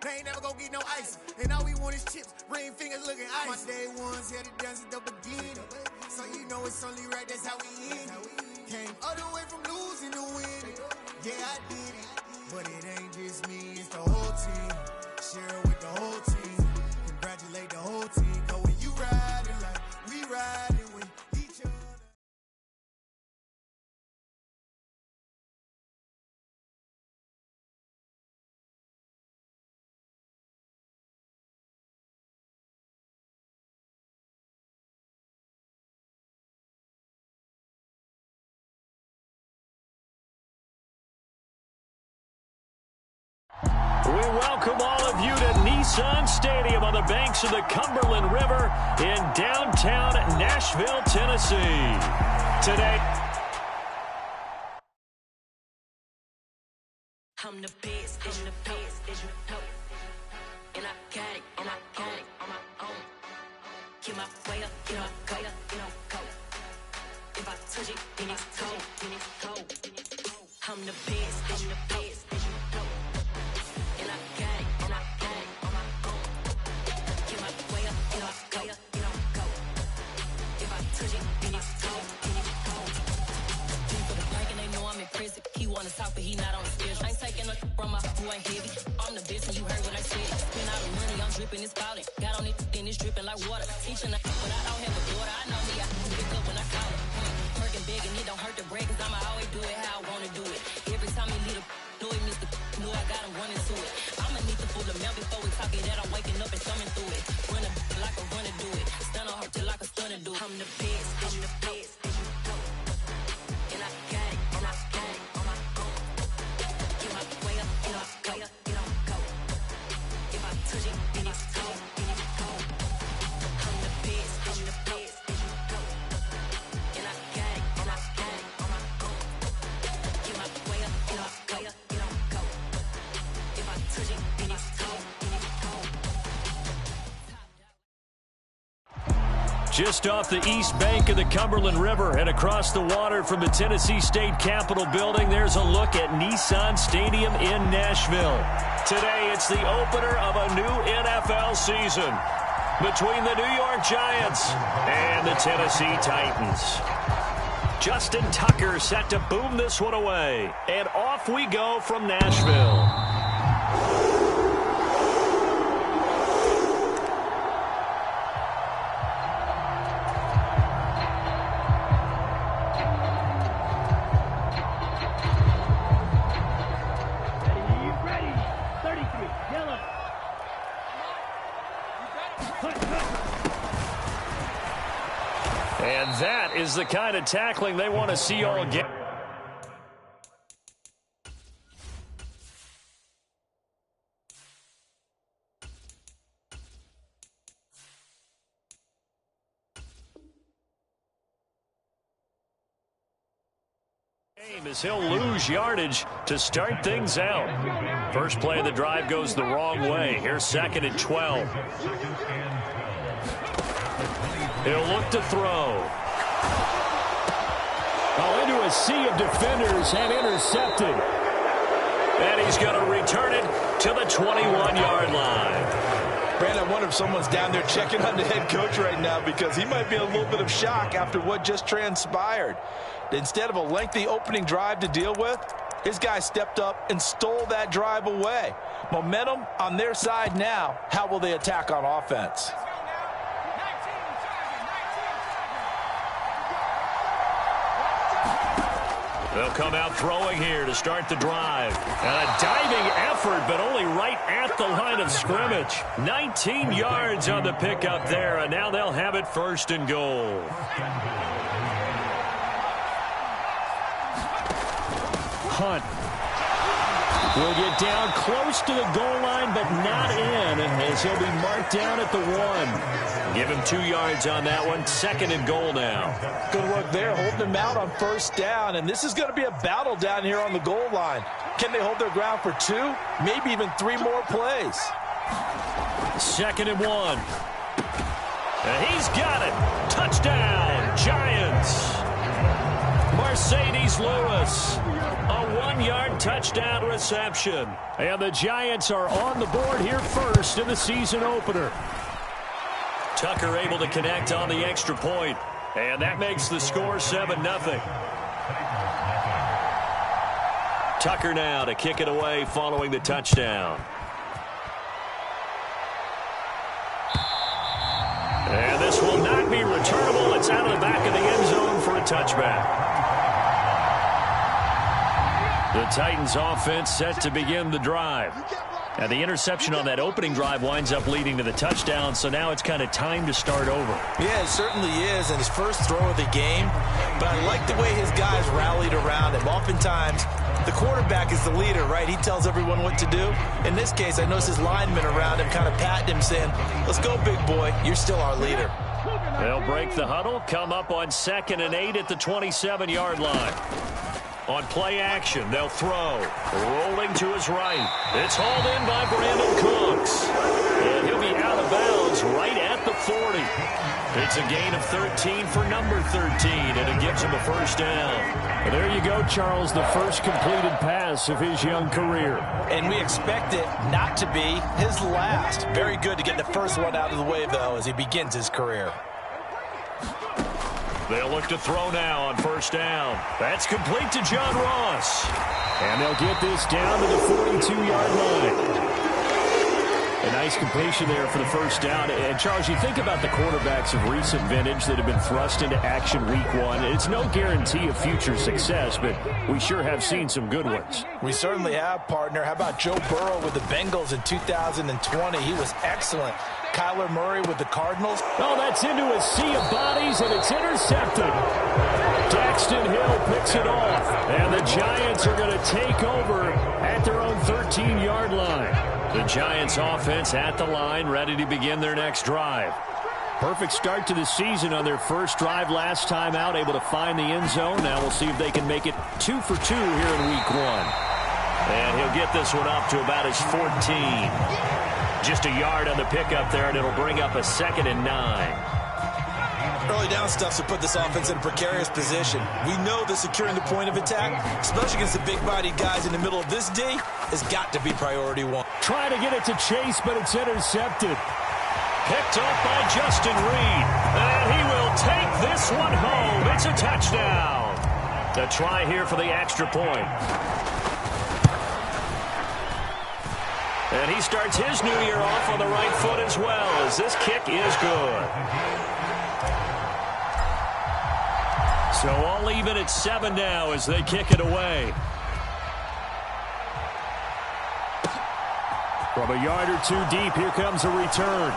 They ain't never gonna get no ice. And all we want is chips, ring fingers looking ice. My day ones had to dance at the beginning. So you know it's only right, that's how we end it. Came all the way from losing to winning. Yeah, I did it. But it ain't just me, it's the whole team. Share it with the whole team. Congratulate the whole team. Cause when you riding like we riding with each other. We welcome all of you to Nissan Stadium on the banks of the Cumberland River in downtown Nashville, Tennessee. Today, I'm the best, I'm the best, and I got it, and I own it, on my own. Get my way up, get my go, go. If I touch it, then it's cold, I'm the best, I'm the best, and I got it, on my own. Get my way up, get my go. If I touch it, then it's cold, Deep for the blank and they know I'm impressive. He wanna talk, but he not on the schedule. I ain't taking a from my who ain't heavy. I'm the best and you heard what I said. Spend all the money, I'm dripping, it's spouting. Got on it, then it's dripping like water. Teaching the but I don't have a daughter. I know me, I pick up when I call it. Working big and it don't hurt the break, cause I'ma always do it how I wanna do it. Every time he lead a know he missed the know I got him running to it. I'ma need to pull the mail before we talk it that I'm waking up and thumbing through it. Run a like a runner do it. Stun on her till like a stunner do it. I'm the best, I'm the best, and I got it, and I got it on my own. Get my way up, get my go. If I touch it, then it's cold, I'm the best, and I got it, and I got it on my own. Get my way up, get my go. If I touch it, then it's cold, just off the east bank of the Cumberland River and across the water from the Tennessee State Capitol building, there's a look at Nissan Stadium in Nashville. Today, it's the opener of a new NFL season between the New York Giants and the Tennessee Titans. Justin Tucker set to boom this one away, and off we go from Nashville. And that is the kind of tackling they want to see all game. As he'll lose yardage to start things out. First play of the drive goes the wrong way. Here's 2nd and 12. He'll look to throw. Oh, into a sea of defenders and intercepted. And he's going to return it to the 21-yard line. Brandon, I wonder if someone's down there checking on the head coach right now because he might be in a little bit of shock after what just transpired. Instead of a lengthy opening drive to deal with, his guy stepped up and stole that drive away. Momentum on their side now. How will they attack on offense? They'll come out throwing here to start the drive. And a diving effort, but only right at the line of scrimmage. 19 yards on the pickup there, and now they'll have it 1st and goal. Hunt will get down close to the goal line, but not in, as he'll be marked down at the 1. Give him 2 yards on that one. 2nd and goal now. Good work there, holding him out on 1st down, and this is going to be a battle down here on the goal line. Can they hold their ground for 2, maybe even 3 more plays? 2nd and 1. And he's got it. Touchdown, Giants. Mercedes Lewis. A 1-yard touchdown reception. And the Giants are on the board here first in the season opener. Tucker able to connect on the extra point. And that makes the score 7-0. Tucker now to kick it away following the touchdown. And this will not be returnable. It's out of the back of the end zone for a touchback. The Titans offense set to begin the drive. And the interception on that opening drive winds up leading to the touchdown, so now it's kind of time to start over. Yeah, it certainly is, and his first throw of the game. But I like the way his guys rallied around him. Oftentimes, the quarterback is the leader, right? He tells everyone what to do. In this case, I noticed his linemen around him kind of patting him, saying, let's go, big boy. You're still our leader. They'll break the huddle, come up on 2nd and 8 at the 27-yard line. On play action, they'll throw. Rolling to his right. It's hauled in by Brandon Cooks. And he'll be out of bounds right at the 40. It's a gain of 13 for number 13, and it gives him a first down. Well, there you go, Charles, the first completed pass of his young career. And we expect it not to be his last. Very good to get the first one out of the way, though, as he begins his career. They'll look to throw now on first down. That's complete to John Ross. And they'll get this down to the 42-yard line. A nice completion there for the first down. And, Charles, you think about the quarterbacks of recent vintage that have been thrust into action week 1. It's no guarantee of future success, but we sure have seen some good ones. We certainly have, partner. How about Joe Burrow with the Bengals in 2020? He was excellent. Kyler Murray with the Cardinals. Oh, that's into a sea of bodies, and it's intercepted. Daxton Hill picks it off, and the Giants are going to take over at their own 13-yard line. The Giants offense at the line, ready to begin their next drive. Perfect start to the season on their first drive last time out, able to find the end zone. Now we'll see if they can make it 2 for 2 here in week 1. And he'll get this one up to about his 14. Just a yard on the pickup there, and it'll bring up a 2nd and 9. Early down stuff to put this offense in a precarious position. We know that securing the point of attack, especially against the big-bodied guys in the middle of this D, has got to be priority 1. Trying to get it to Chase, but it's intercepted. Picked up by Justin Reed. And he will take this one home. It's a touchdown. The try here for the extra point. And he starts his new year off on the right foot as well, as this kick is good. So all even at 7 now as they kick it away. From a yard or 2 deep, here comes a return.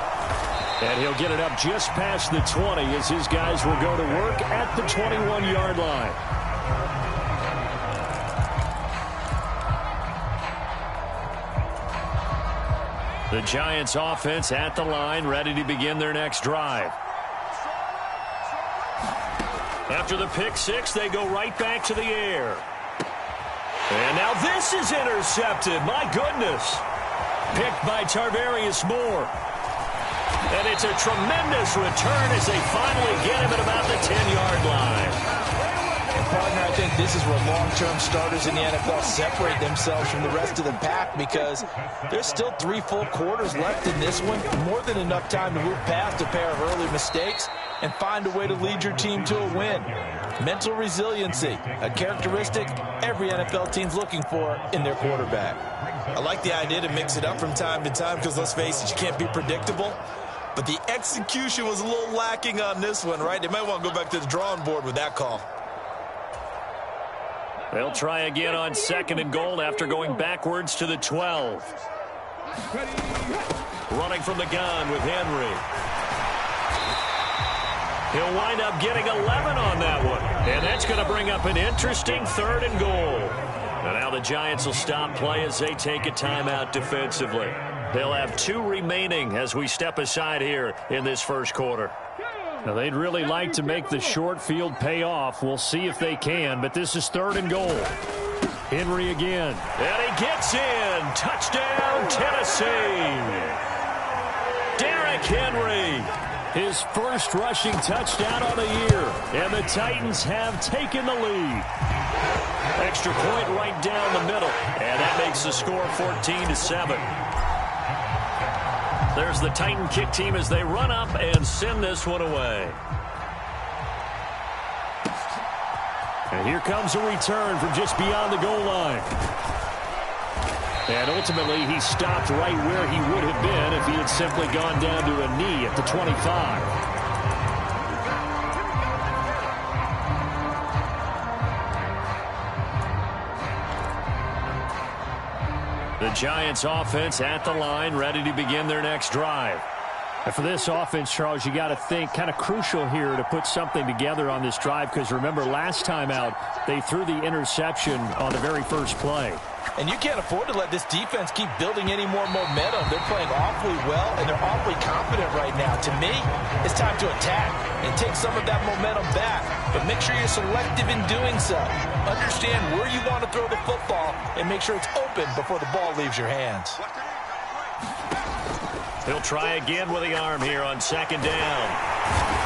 And he'll get it up just past the 20 as his guys will go to work at the 21-yard line. The Giants offense at the line, ready to begin their next drive. After the pick 6, they go right back to the air. And now this is intercepted. My goodness. Picked by Tarvarius Moore. And it's a tremendous return as they finally get him at about the 10-yard line. Partner, I think this is where long-term starters in the NFL separate themselves from the rest of the pack, because there's still 3 full quarters left in this one. More than enough time to move past a pair of early mistakes and find a way to lead your team to a win. Mental resiliency, a characteristic every NFL team's looking for in their quarterback. I like the idea to mix it up from time to time because, let's face it, you can't be predictable. But the execution was a little lacking on this one, right? They might want to go back to the drawing board with that call. They'll try again on 2nd and goal after going backwards to the 12. Running from the gun with Henry. He'll wind up getting 11 on that one. And that's going to bring up an interesting 3rd and goal. And now the Giants will stop play as they take a timeout defensively. They'll have 2 remaining as we step aside here in this first quarter. Now, they'd really like to make the short field pay off. We'll see if they can, but this is 3rd and goal. Henry again. And he gets in. Touchdown, Tennessee. Derrick Henry. His first rushing touchdown on the year, and the Titans have taken the lead. Extra point right down the middle, and that makes the score 14-7. There's the Titan kick team as they run up and send this one away. And here comes a return from just beyond the goal line. And ultimately, he stopped right where he would have been if he had simply gone down to a knee at the 25. The Giants offense at the line, ready to begin their next drive. And for this offense, Charles, you got to think kind of crucial here to put something together on this drive, because remember, last time out, they threw the interception on the very first play. And you can't afford to let this defense keep building any more momentum. They're playing awfully well, and they're awfully confident right now. To me, it's time to attack and take some of that momentum back. But make sure you're selective in doing so. Understand where you want to throw the football and make sure it's open before the ball leaves your hands. He'll try again with the arm here on second down.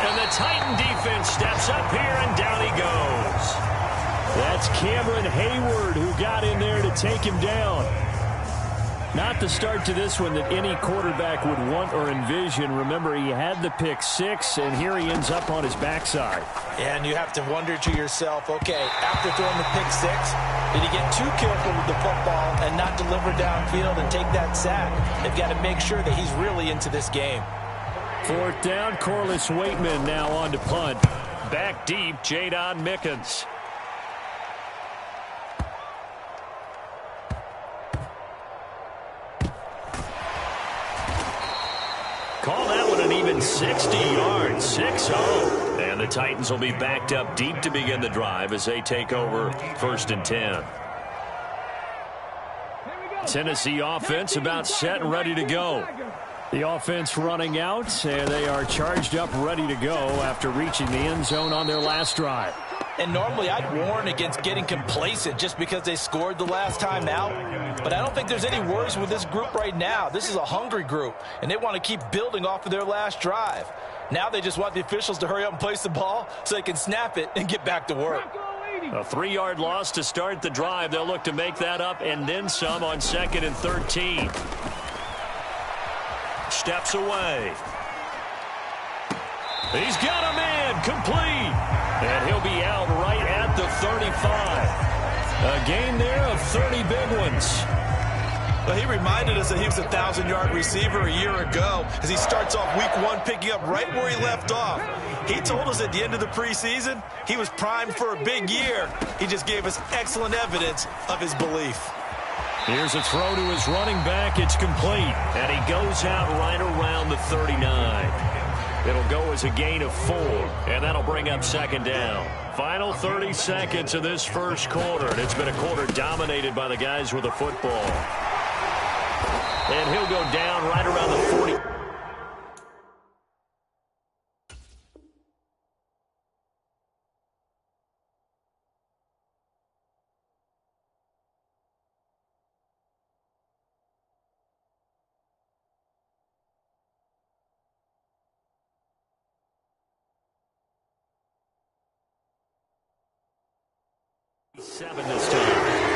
And the Titan defense steps up here, and down he goes. That's Cameron Hayward who got in there to take him down. Not the start to this one that any quarterback would want or envision. Remember, he had the pick six, and here he ends up on his backside. And you have to wonder to yourself, okay, after throwing the pick six, did he get too careful with the football and not deliver downfield and take that sack? They've got to make sure that he's really into this game. Fourth down, Corliss Waitman now on to punt. Back deep, Jadon Mickens. Call that one an even 60 yards, 6-0. And the Titans will be backed up deep to begin the drive as they take over 1st and 10. Tennessee offense about set and ready to go. The offense running out, and they are charged up, ready to go after reaching the end zone on their last drive. And normally I'd warn against getting complacent just because they scored the last time out. But I don't think there's any worries with this group right now. This is a hungry group, and they want to keep building off of their last drive. Now they just want the officials to hurry up and place the ball so they can snap it and get back to work. A 3-yard loss to start the drive. They'll look to make that up and then some on 2nd and 13. Steps away. He's got a man complete. And he'll be out right at the 35. A gain there of 30 big ones. Well, he reminded us that he was a 1,000-yard receiver a year ago as he starts off week 1 picking up right where he left off. He told us at the end of the preseason he was primed for a big year. He just gave us excellent evidence of his belief. Here's a throw to his running back. It's complete. And he goes out right around the 39. It'll go as a gain of 4, and that'll bring up 2nd down. Final 30 seconds of this first quarter, and it's been a quarter dominated by the guys with the football. And he'll go down right around the 40. Seven this time.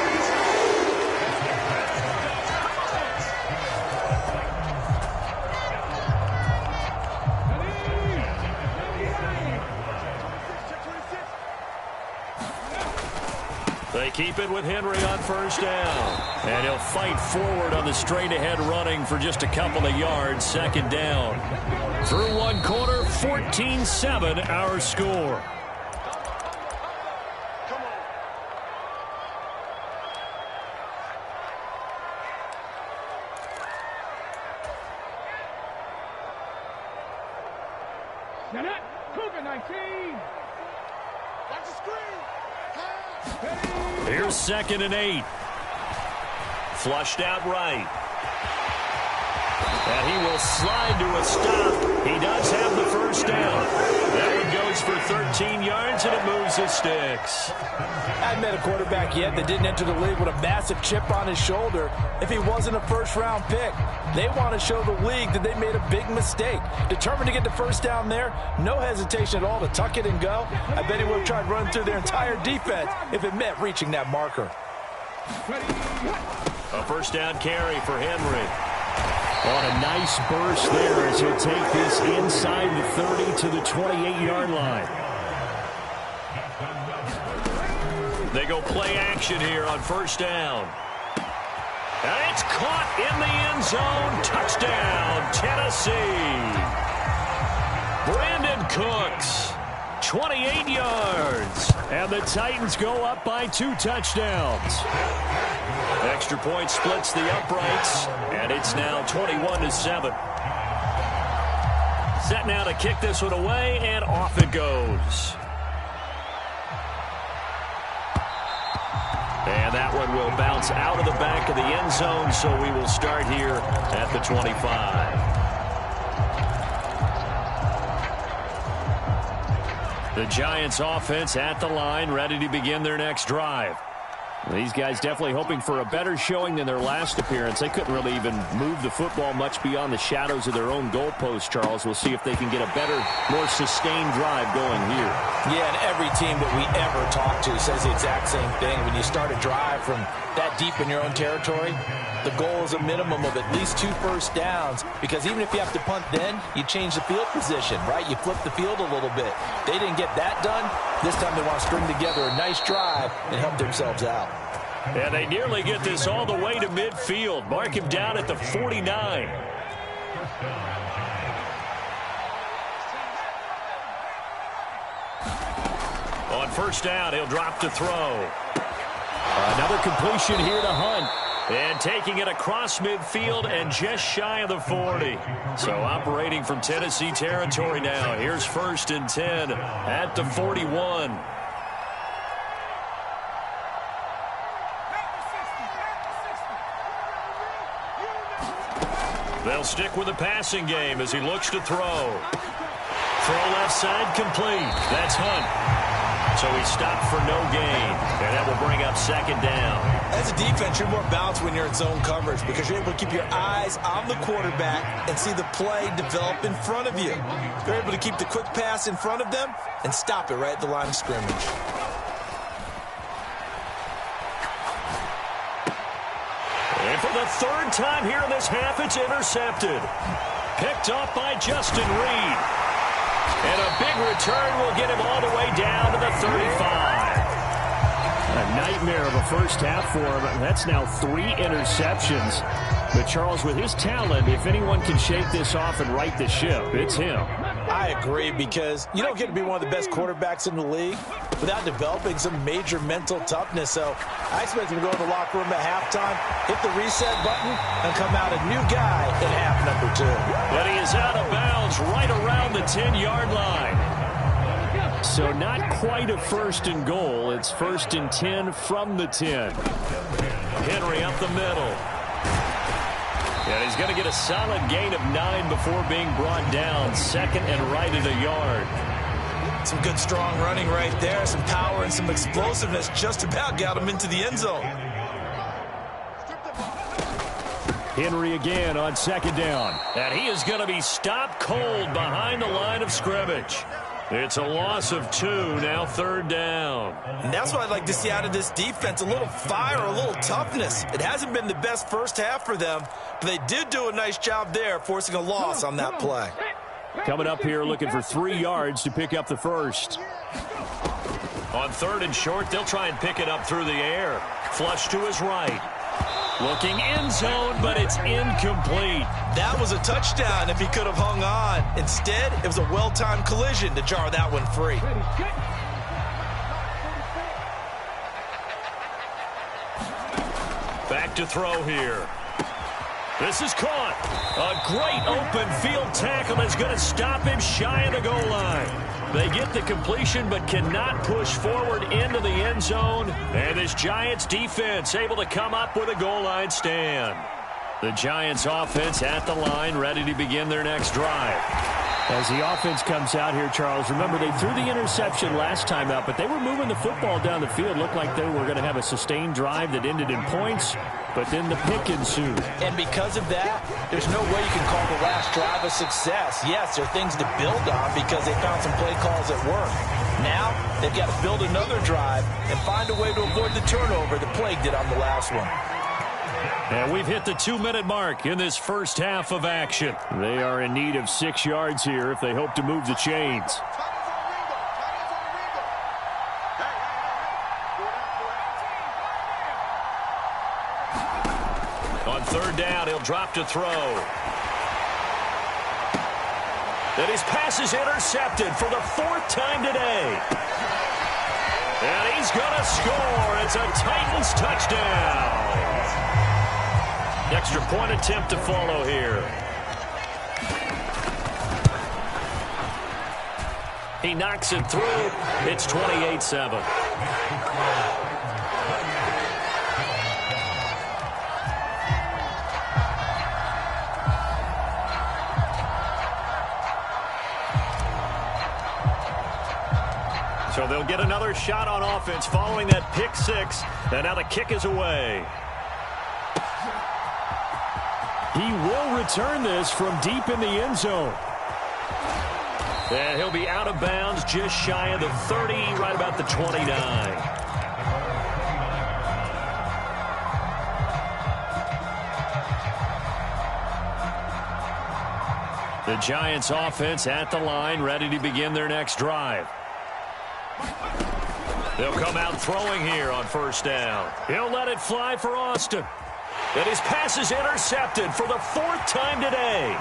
They keep it with Henry on 1st down. And he'll fight forward on the straight-ahead running for just a couple of yards. 2nd down. Through 1 quarter, 14-7 our score. Here's 2nd and 8. Flushed out right. And he will will slide to a stop. He does have the first down. That one goes for 13 yards, and it moves the sticks. I haven't met a quarterback yet that didn't enter the league with a massive chip on his shoulder if he wasn't a first-round pick. They want to show the league that they made a big mistake. Determined to get the first down there, no hesitation at all to tuck it and go. I bet he would have tried running through their entire defense if it meant reaching that marker. A first down carry for Henry. On a nice burst there as he'll take this inside the 30 to the 28-yard line. They go play action here on first down. And it's caught in the end zone. Touchdown, Tennessee. Brandon Cooks, 28 yards. And the Titans go up by 2 touchdowns. Extra point splits the uprights, and it's now 21-7. Set now to kick this one away, and off it goes. And that one will bounce out of the back of the end zone, so we will start here at the 25. The Giants offense at the line, ready to begin their next drive. These guys definitely hoping for a better showing than their last appearance. They couldn't really even move the football much beyond the shadows of their own goalpost, Charles. We'll see if they can get a better, more sustained drive going here. Yeah, and every team that we ever talk to says the exact same thing. When you start a drive from that deep in your own territory, the goal is a minimum of at least 2 first downs, because even if you have to punt then, you change the field position, right? You flip the field a little bit. They didn't get that done. This time they want to string together a nice drive and help themselves out. And they nearly get this all the way to midfield. Mark him down at the 49. On first down, he'll drop to throw. Another completion here to Hunt. And taking it across midfield and just shy of the 40. So operating from Tennessee territory now. Here's 1st and 10 at the 41. They'll stick with the passing game as he looks to throw. Throw left side complete. That's Hunt. So he stopped for no gain. And that will bring up 2nd down. As a defense, you're more balanced when you're in zone coverage because you're able to keep your eyes on the quarterback and see the play develop in front of you. You're able to keep the quick pass in front of them and stop it right at the line of scrimmage. And for the 3rd time here in this half, it's intercepted. Picked off by Justin Reed. And a big return will get him all the way down to the 35. A nightmare of a first half for him. That's now 3 interceptions. But Charles, with his talent, if anyone can shake this off and right the ship, it's him. I agree, because you don't get to be one of the best quarterbacks in the league without developing some major mental toughness. So I expect him to go in the locker room at halftime, hit the reset button, and come out a new guy in half number 2. But he is out of bounds right around the 10-yard line. So not quite a 1st and goal. It's 1st and 10 from the 10. Henry up the middle. And he's going to get a solid gain of 9 before being brought down. 2nd and right at a yard. Some good strong running right there. Some power and some explosiveness just about got him into the end zone. Henry again on 2nd down. And he is going to be stopped cold behind the line of scrimmage. It's a loss of 2, now 3rd down. And that's what I'd like to see out of this defense, a little fire, a little toughness. It hasn't been the best first half for them, but they did do a nice job there, forcing a loss on that play. Coming up here looking for 3 yards to pick up the first. On 3rd and short, they'll try and pick it up through the air. Flush to his right. Looking end zone, but it's incomplete. That was a touchdown if he could have hung on. Instead, it was a well-timed collision to jar that one free. Back to throw here. This is caught. A great open field tackle is going to stop him shy of the goal line. They get the completion but cannot push forward into the end zone. And this Giants defense able to come up with a goal line stand. The Giants offense at the line, ready to begin their next drive. As the offense comes out here, Charles, remember they threw the interception last time out, but they were moving the football down the field. Looked like they were going to have a sustained drive that ended in points, but then the pick ensued. And because of that, there's no way you can call the last drive a success. Yes, there are things to build on because they found some play calls that work. Now, they've got to build another drive and find a way to avoid the turnover that plagued it on the last one. And we've hit the 2-minute mark in this first half of action. They are in need of 6 yards here if they hope to move the chains. On third down, he'll drop to throw. And his pass is intercepted for the 4th time today. And he's going to score. It's a Titans touchdown. Extra point attempt to follow here. He knocks it through. It's 28-7. So they'll get another shot on offense following that pick six. And now the kick is away. He will return this from deep in the end zone. And he'll be out of bounds just shy of the 30, right about the 29. The Giants offense at the line, ready to begin their next drive. They'll come out throwing here on first down. He'll let it fly for Austin. And his pass is intercepted for the 4th time today.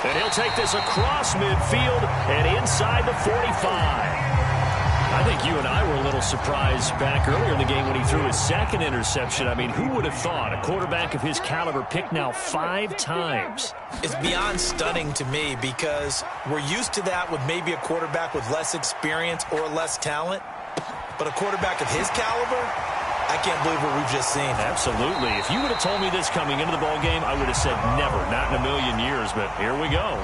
And he'll take this across midfield and inside the 45. I think you and I were a little surprised back earlier in the game when he threw his 2nd interception. I mean, who would have thought a quarterback of his caliber picked now 5 times? It's beyond stunning to me because we're used to that with maybe a quarterback with less experience or less talent. But a quarterback of his caliber, I can't believe what we've just seen. Absolutely. If you would have told me this coming into the ball game, I would have said never, not in a million years, but here we go.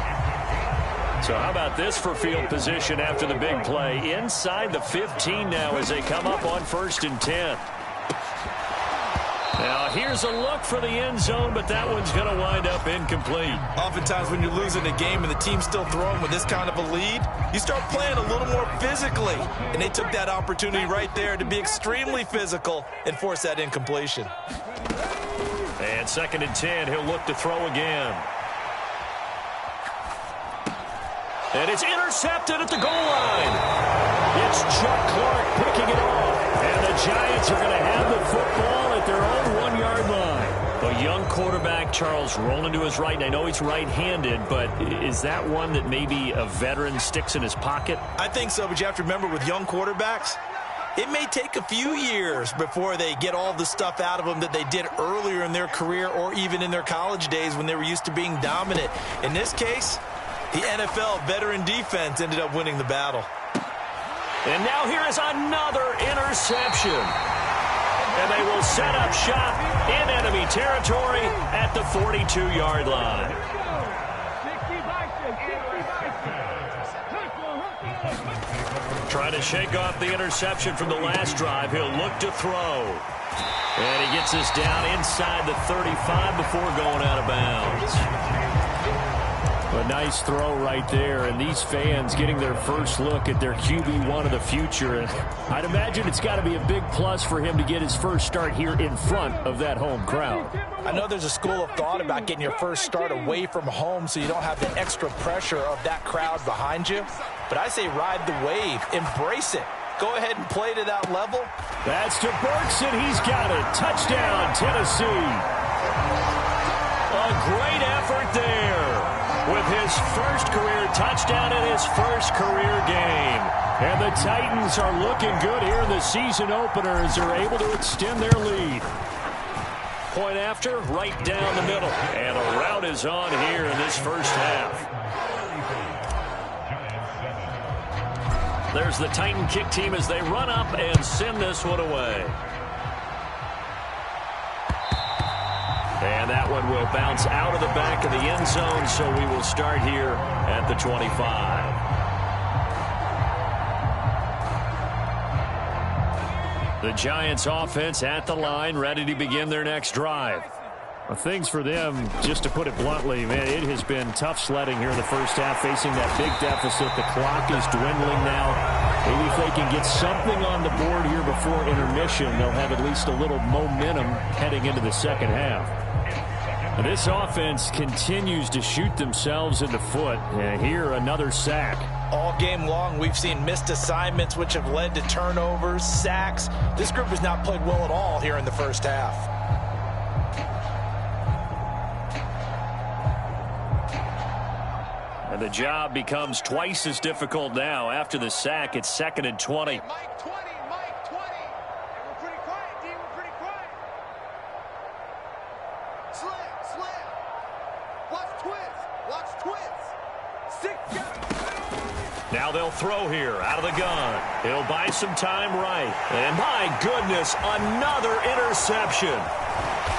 So how about this for field position after the big play? Inside the 15 now as they come up on 1st and 10. Now here's a look for the end zone, but that one's going to wind up incomplete. Oftentimes when you're losing a game and the team's still throwing with this kind of a lead, you start playing a little more physically. And they took that opportunity right there to be extremely physical and force that incompletion. And 2nd and 10, he'll look to throw again. And it's intercepted at the goal line. It's Chuck Clark picking it off. And the Giants are going to have the football at their own 1-yard line. A young quarterback, Charles, rolling to his right. And I know he's right-handed, but is that one that maybe a veteran sticks in his pocket? I think so, but you have to remember with young quarterbacks, it may take a few years before they get all the stuff out of them that they did earlier in their career or even in their college days when they were used to being dominant. In this case, the NFL veteran defense ended up winning the battle. And now here is another interception. And they will set up shop in enemy territory at the 42-yard line. Trying to shake off the interception from the last drive. He'll look to throw. And he gets this down inside the 35 before going out of bounds. A nice throw right there, and these fans getting their first look at their QB1 of the future. And I'd imagine it's got to be a big plus for him to get his first start here in front of that home crowd. I know there's a school of thought about getting your first start away from home so you don't have the extra pressure of that crowd behind you. But I say ride the wave. Embrace it. Go ahead and play to that level. That's to Burks, and he's got it. Touchdown, Tennessee. A great effort there with his first career touchdown in his first career game. And the Titans are looking good here in the season opener as they're able to extend their lead. Point after, right down the middle. And a rout is on here in this first half. There's the Titan kick team as they run up and send this one away. And that one will bounce out of the back of the end zone, so we will start here at the 25. The Giants offense at the line, ready to begin their next drive. Well, things for them, just to put it bluntly, man, it has been tough sledding here in the first half, facing that big deficit. The clock is dwindling now. Maybe if they can get something on the board here before intermission, they'll have at least a little momentum heading into the second half. And this offense continues to shoot themselves in the foot. Here, another sack. All game long, we've seen missed assignments, which have led to turnovers, sacks. This group has not played well at all here in the first half. And the job becomes twice as difficult now. After the sack, it's 2nd and 20. Mike 20, Mike 20. Hey, we're pretty quiet, D. We're pretty quiet. Slam. Watch twist. 6 yards. Now they'll throw here out of the gun. He'll buy some time right. And my goodness, another interception.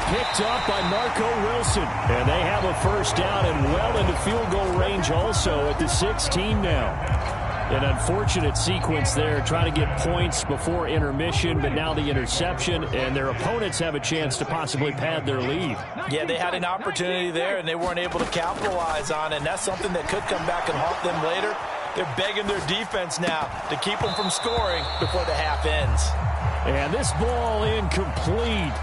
Picked up by Marco Wilson. And they have a first down and well into field goal range also at the 16 now. An unfortunate sequence there, trying to get points before intermission, but now the interception, and their opponents have a chance to possibly pad their lead. Yeah, they had an opportunity there, and they weren't able to capitalize on it, and that's something that could come back and haunt them later. They're begging their defense now to keep them from scoring before the half ends. And this ball incomplete.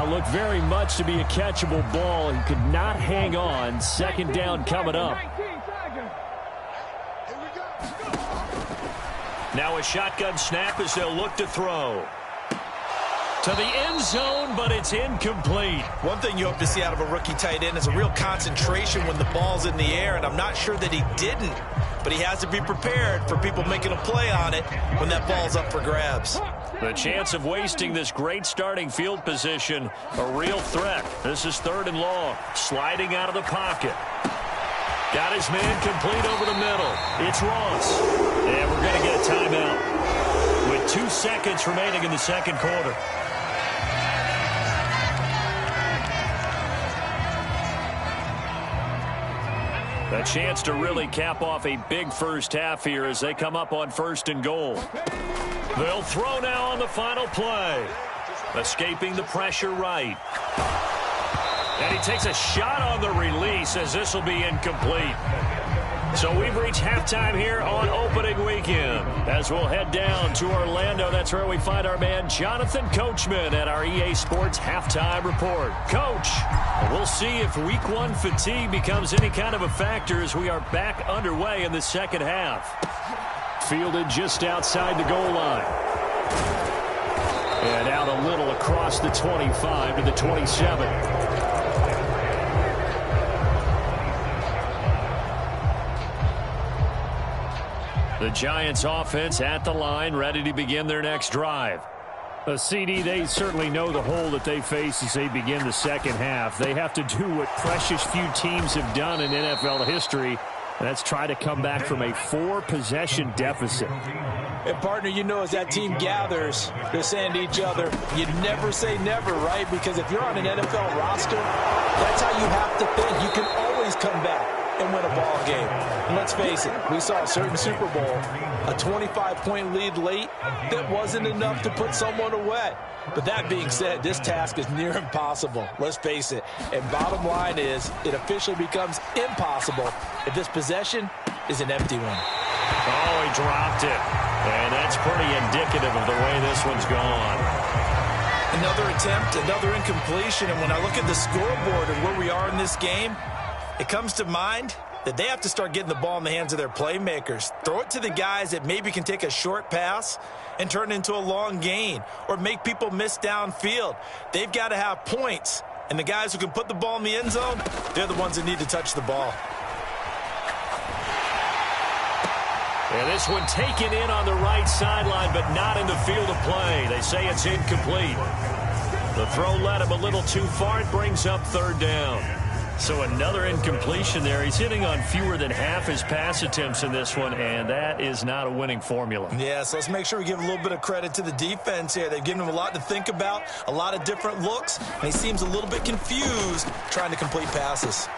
Looked very much to be a catchable ball. He could not hang on. Second down coming up. Now a shotgun snap as they'll look to throw. To the end zone, but it's incomplete. One thing you hope to see out of a rookie tight end is a real concentration when the ball's in the air, and I'm not sure that he didn't, but he has to be prepared for people making a play on it when that ball's up for grabs. The chance of wasting this great starting field position, a real threat. This is 3rd and long. Sliding out of the pocket. Got his man complete over the middle. It's Ross. And we're going to get a timeout with 2 seconds remaining in the second quarter. A chance to really cap off a big first half here as they come up on 1st and goal. They'll throw now on the final play. Escaping the pressure right. And he takes a shot on the release as this will be incomplete. So we've reached halftime here on opening weekend. As we'll head down to Orlando, that's where we find our man Jonathan Coachman at our EA Sports Halftime Report. Coach, we'll see if Week 1 fatigue becomes any kind of a factor as we are back underway in the second half. Fielded just outside the goal line. And out a little across the 25 to the 27. The Giants offense at the line, ready to begin their next drive. A CD, they certainly know the hole that they face as they begin the second half. They have to do what precious few teams have done in NFL history, and that's try to come back from a 4-possession deficit. And, partner, you know, as that team gathers, they're saying to each other, you never say never, right? Because if you're on an NFL roster, that's how you have to think. You can always come back and win a ball game. And let's face it, we saw a certain Super Bowl, a 25-point lead late that wasn't enough to put someone away. But that being said, this task is near impossible. Let's face it. And bottom line is, it officially becomes impossible if this possession is an empty one. Oh, he dropped it. And that's pretty indicative of the way this one's gone. Another attempt, another incompletion. And when I look at the scoreboard and where we are in this game, it comes to mind that they have to start getting the ball in the hands of their playmakers. Throw it to the guys that maybe can take a short pass and turn it into a long gain or make people miss downfield. They've got to have points. And the guys who can put the ball in the end zone, they're the ones that need to touch the ball. And this one taken in on the right sideline, but not in the field of play. They say it's incomplete. The throw led him a little too far. It brings up 3rd down. So another incompletion there. He's hitting on fewer than half his pass attempts in this one, and that is not a winning formula. Yeah, so let's make sure we give a little bit of credit to the defense here. They've given him a lot to think about, a lot of different looks, and he seems a little bit confused trying to complete passes.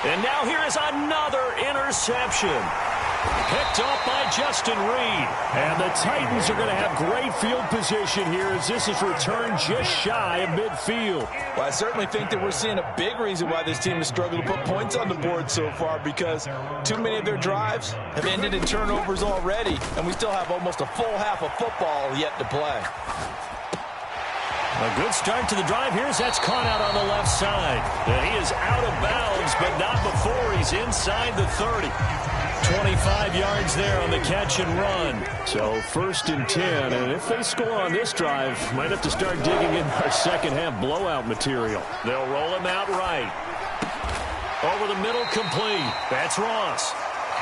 And now here is another interception. Picked off by Justin Reed. And the Titans are going to have great field position here as this is returned just shy of midfield. Well, I certainly think that we're seeing a big reason why this team has struggled to put points on the board so far, because too many of their drives have ended in turnovers already, and we still have almost a full half of football yet to play. A good start to the drive here as that's caught out on the left side. And he is out of bounds, but not before he's inside the 30. 25 yards there on the catch and run. So 1st and 10, and if they score on this drive, might have to start digging in our second half blowout material. They'll roll him out right. Over the middle, complete. That's Ross.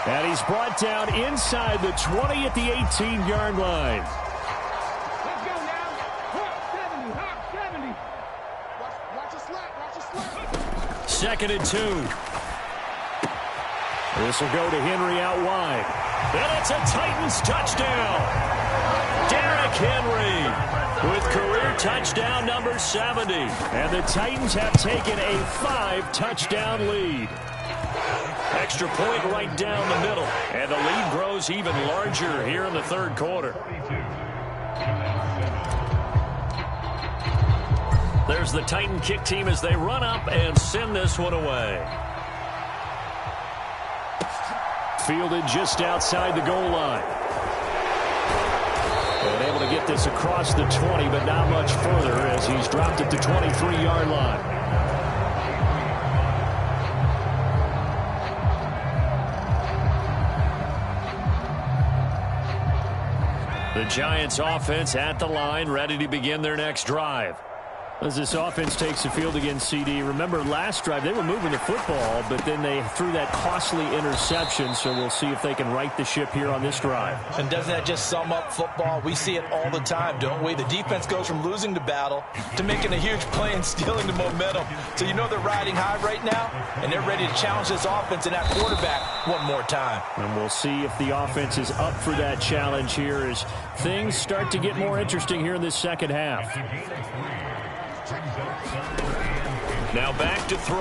And he's brought down inside the 20 at the 18-yard line. Second and 2. This will go to Henry out wide. And it's a Titans touchdown. Derrick Henry with career touchdown number 70. And the Titans have taken a 5-touchdown lead. Extra point right down the middle. And the lead grows even larger here in the third quarter. There's the Titan kick team as they run up and send this one away. Fielded just outside the goal line. And able to get this across the 20, but not much further as he's dropped at the 23-yard line. The Giants offense at the line, ready to begin their next drive. As this offense takes the field against CD, remember last drive they were moving the football, but then they threw that costly interception, so we'll see if they can right the ship here on this drive. And doesn't that just sum up football? We see it all the time, don't we? The defense goes from losing the battle to making a huge play and stealing the momentum. So you know they're riding high right now, and they're ready to challenge this offense and that quarterback one more time. And we'll see if the offense is up for that challenge here as things start to get more interesting here in this second half. Now back to throw.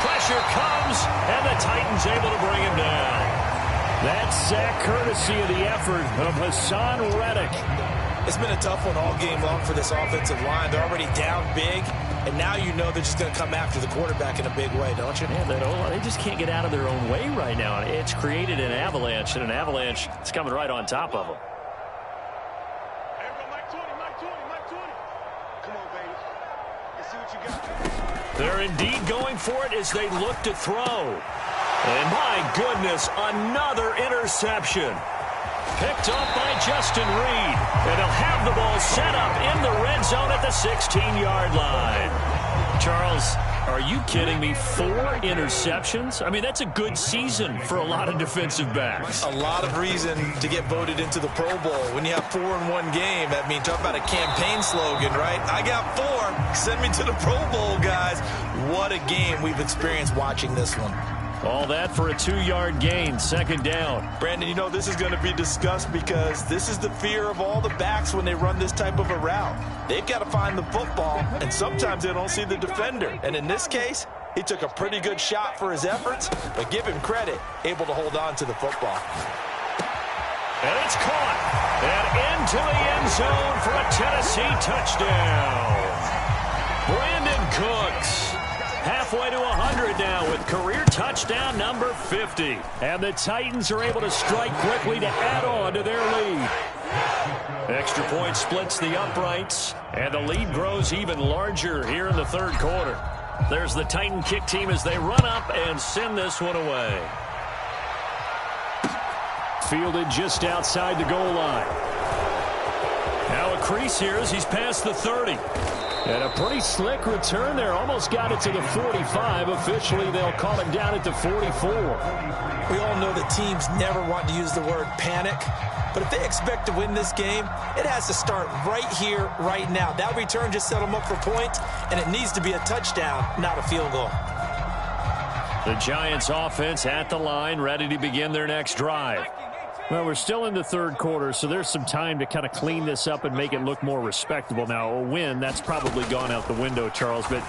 Pressure comes, and the Titans able to bring him down. That's sack courtesy of the effort of Hassan Reddick. It's been a tough one all game long for this offensive line. They're already down big, and now you know they're just going to come after the quarterback in a big way, don't you? Yeah, they just can't get out of their own way right now. It's created an avalanche, and an avalanche is coming right on top of them. They're indeed going for it as they look to throw. And my goodness, another interception. Picked off by Justin Reed. And he'll have the ball set up in the red zone at the 16-yard line. Charles, are you kidding me? 4 interceptions? I mean, that's a good season for a lot of defensive backs. A lot of reason to get voted into the Pro Bowl. When you have 4 in one game, I mean, talk about a campaign slogan, right? I got 4. Send me to the Pro Bowl, guys. What a game we've experienced watching this one. All that for a 2-yard gain, second down. Brandon, you know this is going to be discussed because this is the fear of all the backs when they run this type of a route. They've got to find the football, and sometimes they don't see the defender. And in this case, he took a pretty good shot for his efforts, but give him credit, able to hold on to the football. And it's caught. And into the end zone for a Tennessee touchdown. Brandon Cooks. Halfway to 100 now with career touchdown number 50. And the Titans are able to strike quickly to add on to their lead. Extra point splits the uprights, and the lead grows even larger here in the third quarter. There's the Titan kick team as they run up and send this one away. Fielded just outside the goal line. Now a crease here as he's past the 30. And a pretty slick return there. Almost got it to the 45. Officially, they'll call it down at the 44. We all know that teams never want to use the word panic. But if they expect to win this game, it has to start right here, right now. That return just set them up for points, and it needs to be a touchdown, not a field goal. The Giants offense at the line, ready to begin their next drive. Well, we're still in the third quarter, so there's some time to kind of clean this up and make it look more respectable. Now, a win, that's probably gone out the window, Charles, but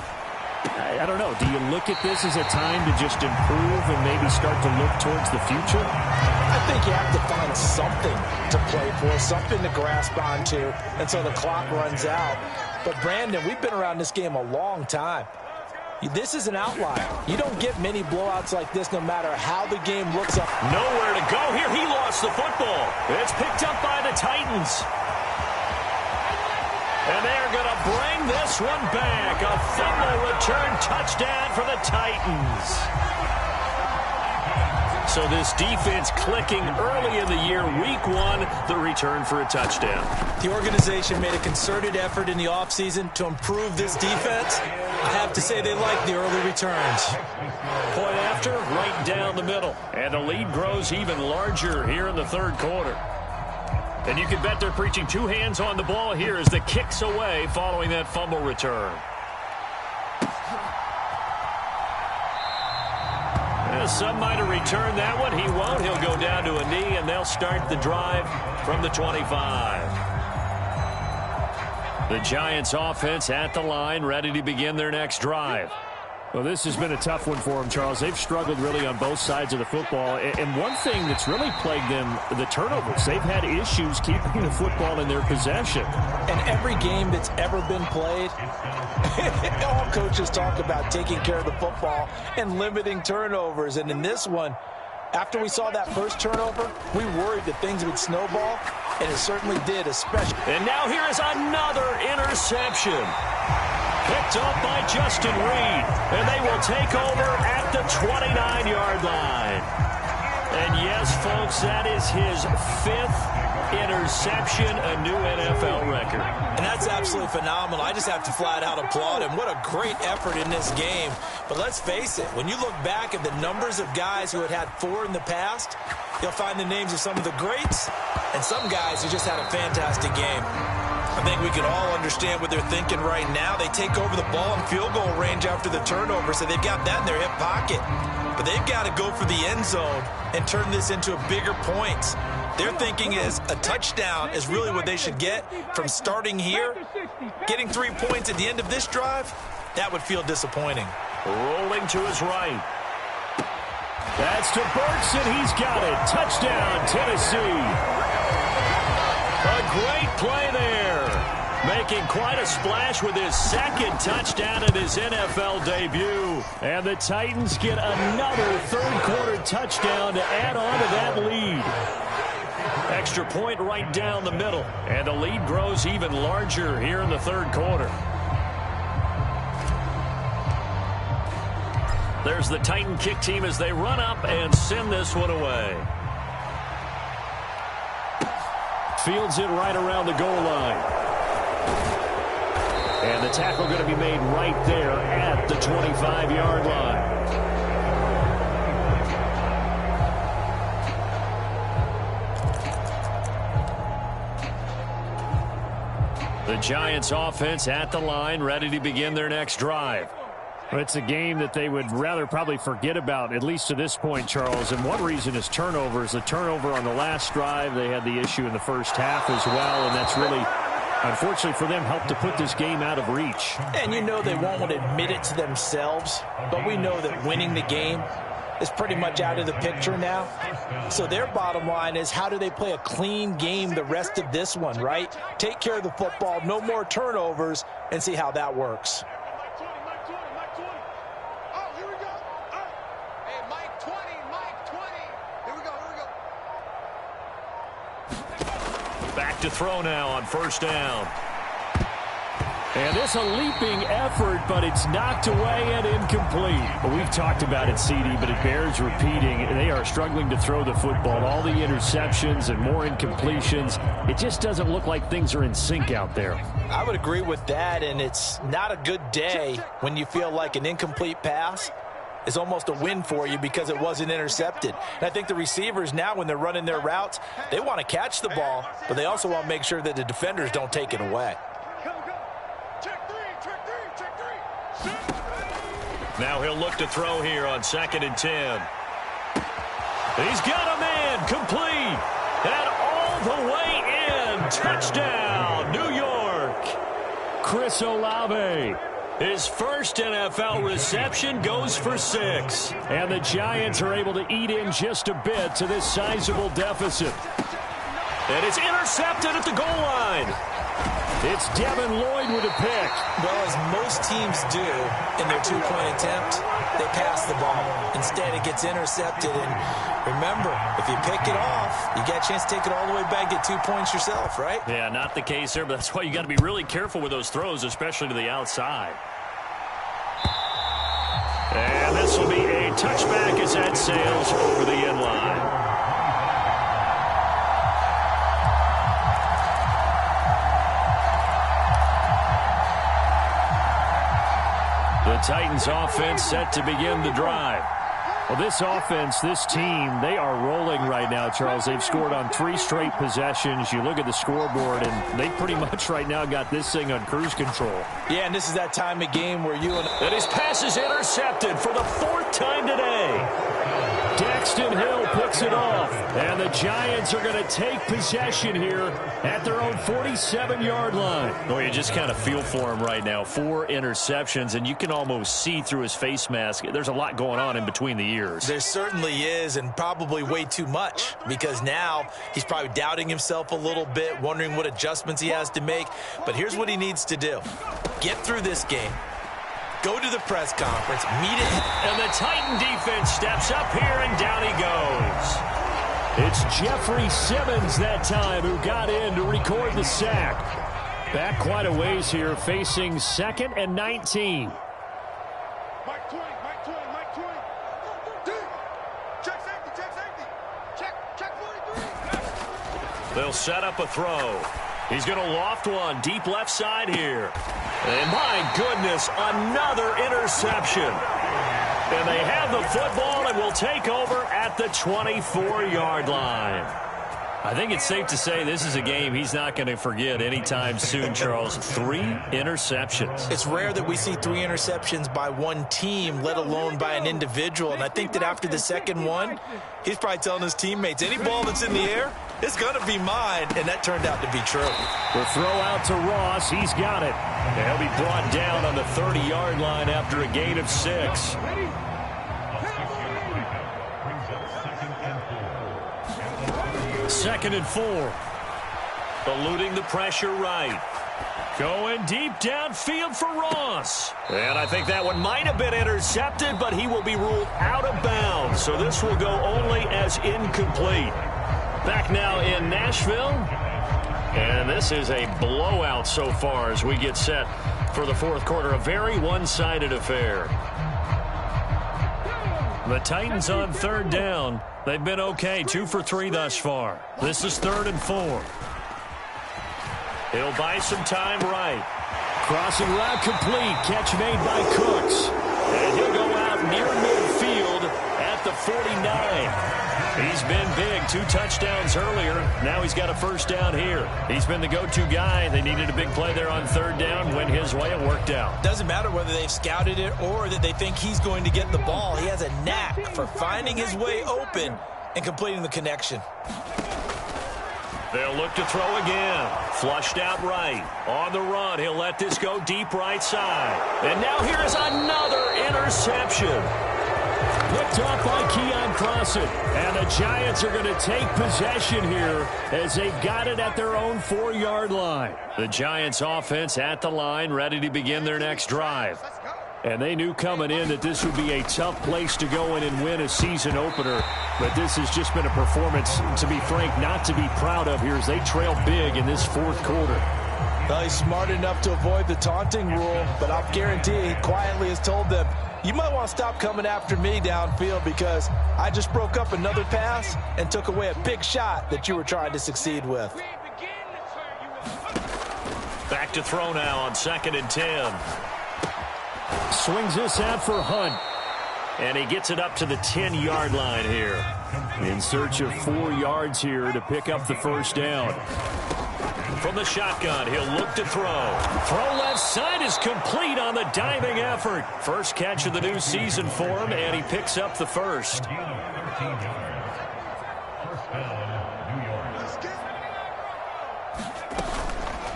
I don't know. Do you look at this as a time to just improve and maybe start to look towards the future? I think you have to find something to play for, something to grasp onto until the clock runs out. But, Brandon, we've been around this game a long time. This is an outlier. You don't get many blowouts like this no matter how the game looks up. Nowhere to go here. He lost the football. It's picked up by the Titans. And they're going to bring this one back. A fumble return touchdown for the Titans. So this defense clicking early in the year, week one, the return for a touchdown. The organization made a concerted effort in the offseason to improve this defense. I have to say they like the early returns. Point after, right down the middle. And the lead grows even larger here in the third quarter. And you can bet they're preaching two hands on the ball here as the kick's away following that fumble return. Some might have returned that one. He won't. He'll go down to a knee, and they'll start the drive from the 25. The Giants offense at the line, ready to begin their next drive. Well, this has been a tough one for them, Charles. They've struggled really on both sides of the football. And one thing that's really plagued them, the turnovers. They've had issues keeping the football in their possession. And every game that's ever been played, all coaches talk about taking care of the football and limiting turnovers. And in this one, after we saw that first turnover, we worried that things would snowball, and it certainly did, especially. And now here is another interception. Picked up by Justin Reed, and they will take over at the 29-yard line. And yes, folks, that is his 5th interception, a new NFL record. And that's absolutely phenomenal. I just have to flat out applaud him. What a great effort in this game. But let's face it, when you look back at the numbers of guys who had 4 in the past, you'll find the names of some of the greats and some guys who just had a fantastic game. I think we can all understand what they're thinking right now. They take over the ball in field goal range after the turnover, so they've got that in their hip pocket. But they've got to go for the end zone and turn this into a bigger points. Their thinking is a touchdown is really what they should get from starting here. Getting 3 points at the end of this drive, that would feel disappointing. Rolling to his right. That's to Burks, and he's got it. Touchdown, Tennessee. A great play there. Making quite a splash with his second touchdown in his NFL debut. And the Titans get another third-quarter touchdown to add on to that lead. Extra point right down the middle. And the lead grows even larger here in the third quarter. There's the Titan kick team as they run up and send this one away. Fields it right around the goal line. And the tackle going to be made right there at the 25-yard line. The Giants offense at the line, ready to begin their next drive. Well, it's a game that they would rather probably forget about, at least to this point, Charles. And one reason is turnovers. The turnover on the last drive, they had the issue in the first half as well, and that's really, unfortunately for them, helped to put this game out of reach. And you know they won't admit it to themselves, but we know that winning the game is pretty much out of the picture now. So their bottom line is, how do they play a clean game the rest of this one, right? Take care of the football, no more turnovers, and see how that works. Back to throw now on first down. And this a leaping effort, but it's knocked away and incomplete. Well, we've talked about it, CD, but it bears repeating. They are struggling to throw the football. All the interceptions and more incompletions. It just doesn't look like things are in sync out there. I would agree with that, and it's not a good day when you feel like an incomplete pass is almost a win for you because it wasn't intercepted. And I think the receivers now, when they're running their routes, they want to catch the ball, but they also want to make sure that the defenders don't take it away. Now he'll look to throw here on 2nd and 10. He's got a man complete. And all the way in. Touchdown, New York. Chris Olave. His first NFL reception goes for 6. And the Giants are able to eat in just a bit to this sizable deficit. And it's intercepted at the goal line. It's Devin Lloyd with a pick. Well, as most teams do in their two-point attempt, they pass the ball. Instead, it gets intercepted. And remember, if you pick it off, you get a chance to take it all the way back, get 2 points yourself, right? Yeah, not the case there, but that's why you got to be really careful with those throws, especially to the outside. And this will be a touchback as that sails over the end line. The Titans offense set to begin the drive. Well, this offense, this team, they are rolling right now, Charles. They've scored on 3 straight possessions. You look at the scoreboard, and they pretty much right now got this thing on cruise control. Yeah, and this is that time of game where And his pass is intercepted for the 4th time today. Daxton Hill picks it off, and the Giants are going to take possession here at their own 47-yard line. Well, you just kind of feel for him right now. 4 interceptions, and you can almost see through his face mask. There's a lot going on in between the ears. There certainly is, and probably way too much, because now he's probably doubting himself a little bit, wondering what adjustments he has to make. But here's what he needs to do. Get through this game. Go to the press conference, meet it. And the Titan defense steps up here, and down he goes. It's Jeffrey Simmons that time who got in to record the sack. Back quite a ways here, facing 2nd and 19. Mike 20. Check safety. Check 43. They'll set up a throw. He's going to loft one deep left side here. And my goodness, another interception. And they have the football and will take over at the 24-yard line. I think it's safe to say this is a game he's not going to forget anytime soon, Charles. 3 interceptions. It's rare that we see 3 interceptions by one team, let alone by an individual. And I think that after the second one, he's probably telling his teammates, any ball that's in the air, it's going to be mine. And that turned out to be true. The throw out to Ross. He's got it. And he'll be brought down on the 30-yard line after a gain of 6. Second and 4. Eluding the pressure right. Going deep downfield for Ross. And I think that one might have been intercepted, but he will be ruled out of bounds. So this will go only as incomplete. Back now in Nashville. And this is a blowout so far as we get set for the 4th quarter. A very one-sided affair. The Titans on 3rd down. They've been okay, 2 for 3 thus far. This is 3rd and 4. He'll buy some time right. Crossing route complete. Catch made by Cooks. And he'll go out near midfield at the 49. He's been big, 2 touchdowns earlier. Now he's got a first down here. He's been the go-to guy. They needed a big play there on 3rd down. Went his way. It worked out. Doesn't matter whether they've scouted it or that they think he's going to get the ball. He has a knack for finding his way open and completing the connection. They'll look to throw again. Flushed out right. On the run, he'll let this go deep right side. And now here's another interception. Picked off by Keon Crossett. And the Giants are going to take possession here as they got it at their own 4-yard line. The Giants offense at the line, ready to begin their next drive. And they knew coming in that this would be a tough place to go in and win a season opener. But this has just been a performance, to be frank, not to be proud of here as they trail big in this 4th quarter. Well, he's smart enough to avoid the taunting rule, but I'll guarantee he quietly has told them, you might want to stop coming after me downfield because I just broke up another pass and took away a big shot that you were trying to succeed with. Back to throw now on 2nd and 10. Swings this out for Hunt. And he gets it up to the 10-yard line here. In search of 4 yards here to pick up the first down. From the shotgun, he'll look to throw. Throw left side is complete on the diving effort. First catch of the new season for him, and he picks up the first.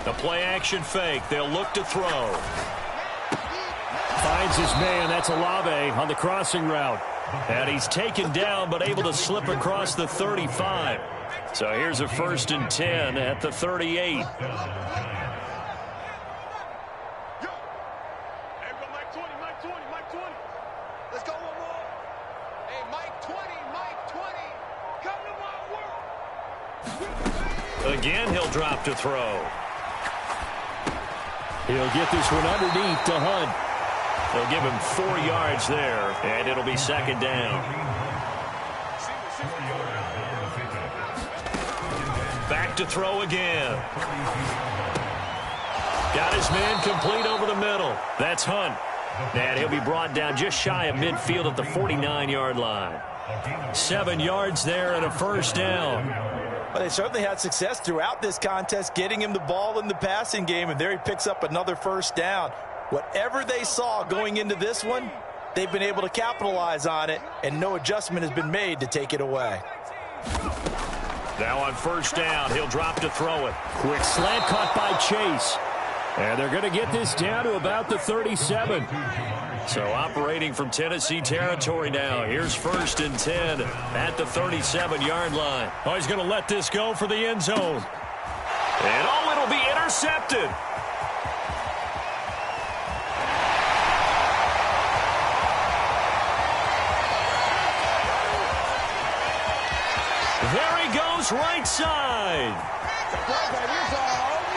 The play-action fake. They'll look to throw. Finds his man. That's Olave on the crossing route. And he's taken down, but able to slip across the 35. So here's a 1st and 10 at the 38. Let's go one more. Hey, Mike 20, Mike 20. Come to my work. Again, he'll drop to throw. He'll get this one underneath to Hunt. They'll give him 4 yards there, and it'll be 2nd down. Back to throw again. Got his man complete over the middle. That's Hunt. And he'll be brought down just shy of midfield at the 49-yard line. 7 yards there and a first down. Well, they certainly had success throughout this contest getting him the ball in the passing game, and there he picks up another first down. Whatever they saw going into this one, they've been able to capitalize on it, and no adjustment has been made to take it away. Now on first down, he'll drop to throw it. Quick slant caught by Chase. And they're going to get this down to about the 37. So operating from Tennessee territory now. Here's 1st and 10 at the 37-yard line. Oh, he's going to let this go for the end zone. And oh, it'll be intercepted. There he goes, right side.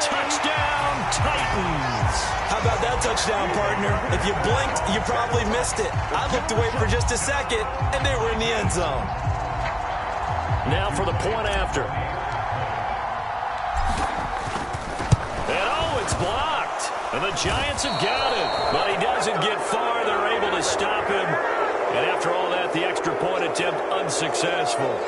Touchdown, Titans. How about that touchdown, partner? If you blinked, you probably missed it. I looked away for just a second, and they were in the end zone. Now for the point after. And oh, it's blocked. And the Giants have got it. But he doesn't get far. They're able to stop him. And after all that, the extra point attempt unsuccessful.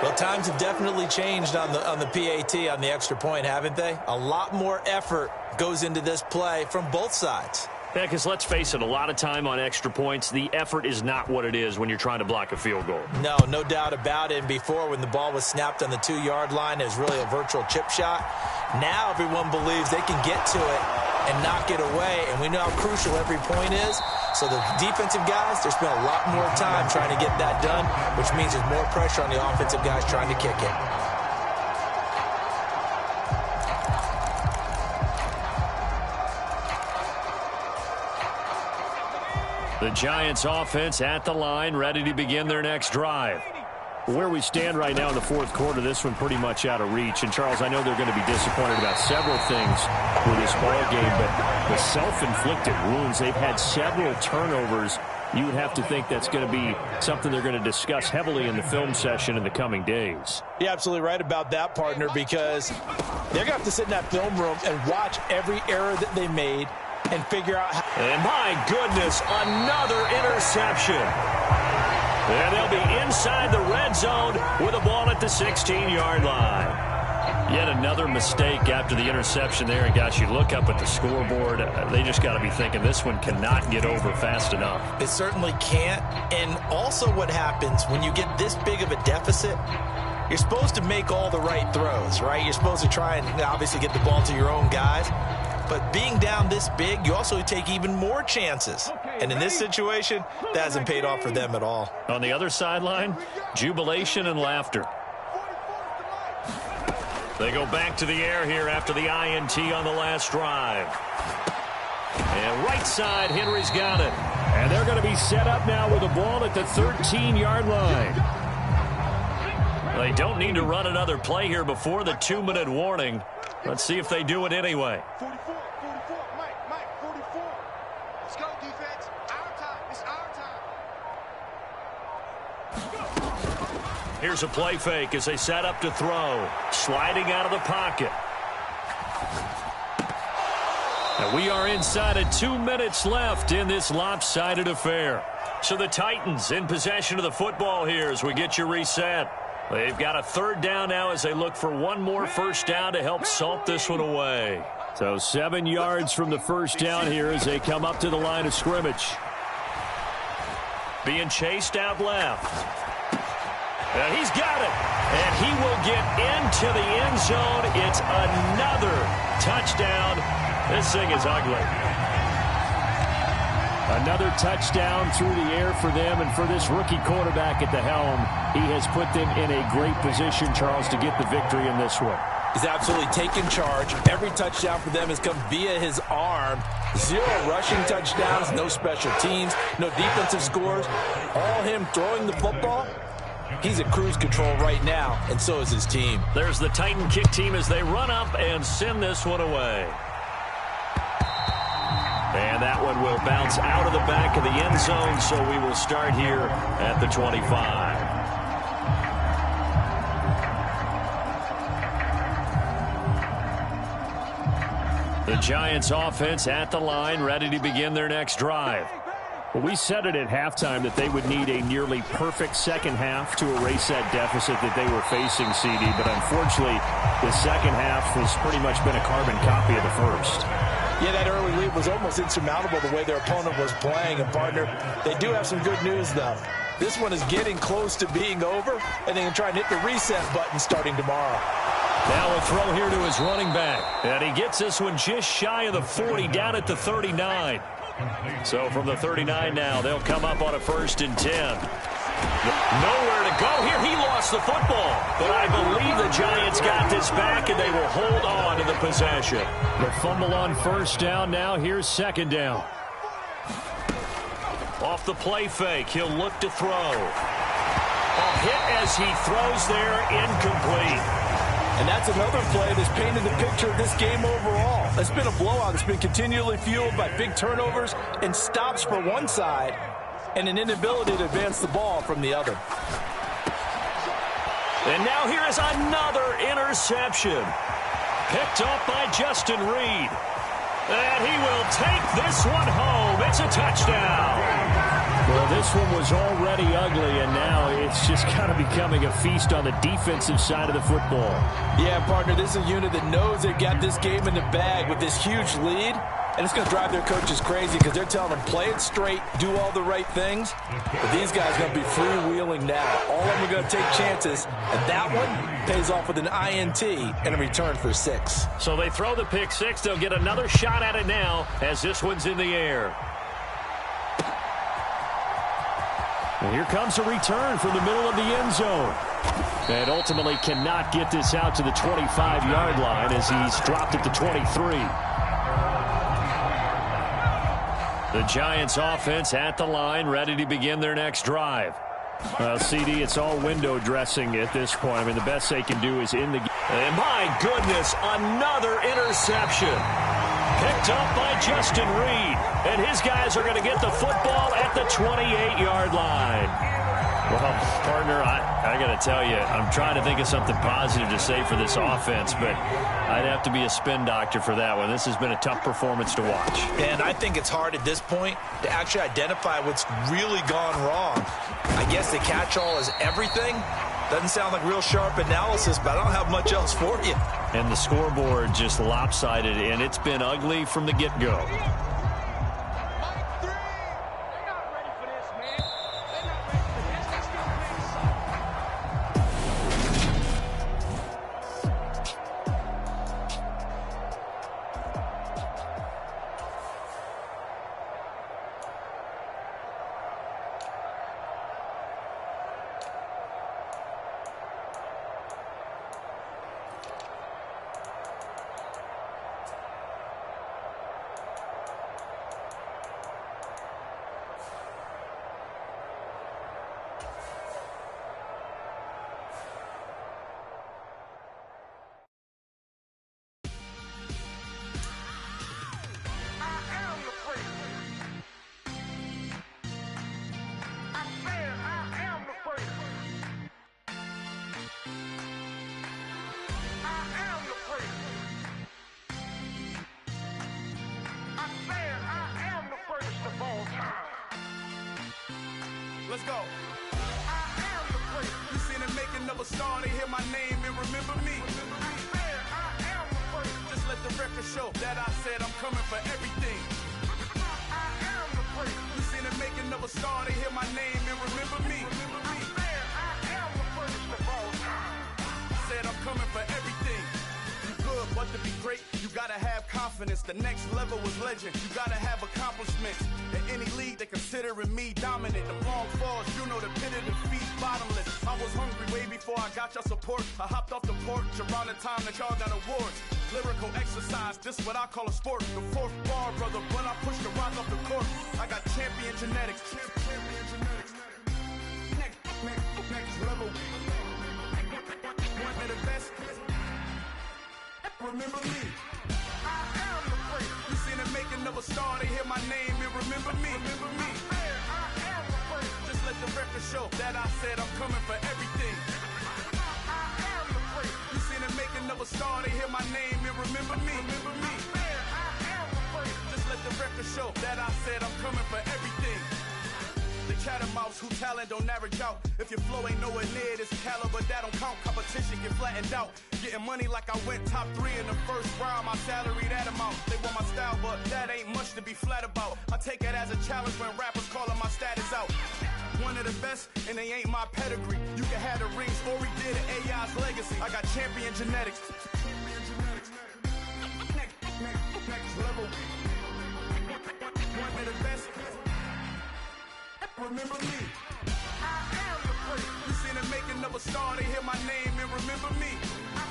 Well, times have definitely changed on the PAT, on the extra point, haven't they? A lot more effort goes into this play from both sides. Yeah, because let's face it, a lot of time on extra points, the effort is not what it is when you're trying to block a field goal. No doubt about it. And before, when the ball was snapped on the 2-yard line, it was really a virtual chip shot. Now everyone believes they can get to it and knock it away, and we know how crucial every point is. So the defensive guys, they spend a lot more time trying to get that done, which means there's more pressure on the offensive guys trying to kick it. The Giants offense at the line, ready to begin their next drive. Where we stand right now in the fourth quarter, this one pretty much out of reach. And, Charles, I know they're going to be disappointed about several things with this ball game, but the self-inflicted wounds, they've had several turnovers. You would have to think that's going to be something they're going to discuss heavily in the film session in the coming days. You're absolutely right about that, partner, because they're going to have to sit in that film room and watch every error that they made and figure out how. And my goodness, another interception. And they'll be inside the red zone with a ball at the 16-yard line. Yet another mistake after the interception there. And, gosh, you look up at the scoreboard, they just got to be thinking this one cannot get over fast enough. It certainly can't. And also what happens when you get this big of a deficit, you're supposed to make all the right throws, right? You're supposed to try and obviously get the ball to your own guys. But being down this big, you also take even more chances. And in this situation, that hasn't paid off for them at all. On the other sideline, jubilation and laughter. They go back to the air here after the INT on the last drive. And right side, Henry's got it. And they're going to be set up now with a ball at the 13-yard line. They don't need to run another play here before the 2-minute warning. Let's see if they do it anyway. 44, Mike, 44. Let's go, defense. Our time. It's our time. Here's a play fake as they set up to throw. Sliding out of the pocket. And we are inside of 2 minutes left in this lopsided affair. So the Titans in possession of the football here as we get you reset. They've got a 3rd down now as they look for one more first down to help salt this one away. So 7 yards from the first down here as they come up to the line of scrimmage. Being chased out left. And he's got it. And he will get into the end zone. It's another touchdown. This thing is ugly. Another touchdown through the air for them, and for this rookie quarterback at the helm, he has put them in a great position, Charles, to get the victory in this one. He's absolutely taken charge. Every touchdown for them has come via his arm. 0 rushing touchdowns, no special teams, no defensive scores. All him throwing the football. He's at cruise control right now, and so is his team. There's the Titan kick team as they run up and send this one away. And that one will bounce out of the back of the end zone, so we will start here at the 25. The Giants offense at the line, ready to begin their next drive. Well, we said it at halftime that they would need a nearly perfect second half to erase that deficit that they were facing, CD. But unfortunately, the second half has pretty much been a carbon copy of the first. Yeah, that early lead was almost insurmountable the way their opponent was playing. And, partner, they do have some good news, though. This one is getting close to being over, and they can try and hit the reset button starting tomorrow. Now a throw here to his running back. And he gets this one just shy of the 40, down at the 39. So from the 39 now, they'll come up on a 1st and 10. Nowhere to go here. He lost the football. But I believe the Giants got this back, and they will hold on to the possession. The fumble on 1st down now. Here's 2nd down. Off the play fake, he'll look to throw. A hit as he throws there, incomplete. And that's another play that's painted the picture of this game overall. It's been a blowout. It's been continually fueled by big turnovers and stops for one side and an inability to advance the ball from the other. And now here is another interception. Picked off by Justin Reed. And he will take this one home. It's a touchdown. Well, this one was already ugly, and now it's just kind of becoming a feast on the defensive side of the football. Yeah, partner, this is a unit that knows they've got this game in the bag with this huge lead, and it's going to drive their coaches crazy because they're telling them play it straight, do all the right things. But these guys are going to be freewheeling now. All of them are going to take chances, and that one pays off with an INT and a return for 6. So they throw the pick 6. They'll get another shot at it now as this one's in the air. And here comes a return from the middle of the end zone. And ultimately cannot get this out to the 25-yard line as he's dropped at the 23. The Giants offense at the line, ready to begin their next drive. Well, CD, it's all window dressing at this point. I mean, the best they can do is in the game. And my goodness, another interception. Picked up by Justin Reed. And his guys are going to get the football at the 28-yard line. Well, partner, I got to tell you, I'm trying to think of something positive to say for this offense, but I'd have to be a spin doctor for that one. This has been a tough performance to watch. And I think it's hard at this point to actually identify what's really gone wrong. I guess the catch-all is everything. Doesn't sound like real sharp analysis, but I don't have much else for you. And the scoreboard just lopsided, and it's been ugly from the get-go. let's go. I am the place. You seen the making of a star, they hear my name and remember me. I am the place. Just let the record show that I said I'm coming for everything. I am the place. You seen the making of a star, they hear my name and remember me. I am the place of all time. Said I'm coming for everything. You good, but to be great, you gotta have confidence. The next level was legend. You gotta have accomplishments. In any league, they considering me dominant. The wrong falls, you know the pit of defeat, bottomless. I was hungry way before I got your support. I hopped off the porch around the time that y'all got awards. Lyrical exercise, this what I call a sport. The fourth bar, brother, when I push the rock off the court. I got champion genetics. Champion genetics. Next level. One of the best. Remember me. I am the place. You seen the making of a star, they hear my name and remember me. Remember me. I am the place. Just let the record show that I said I'm coming for everything. I am the place. You seen the making of a star, they hear my name and remember me. Remember me. I am the place. Just let the record show that I said I'm coming for everything. The chattermouths who talent don't average out. If your flow ain't nowhere near this caliber, that don't count. Competition get flattened out. Getting money like I went top 3 in the first round. My salary that amount. They want my style, but that ain't much to be flat about. I take it as a challenge when rappers calling my status out. One of the best, and they ain't my pedigree. You can have the rings, or we did it, AI's legacy. I got champion genetics. Next level. One of the best. Remember me. I am the place. You seen the making of a star, they hear my name and remember me. I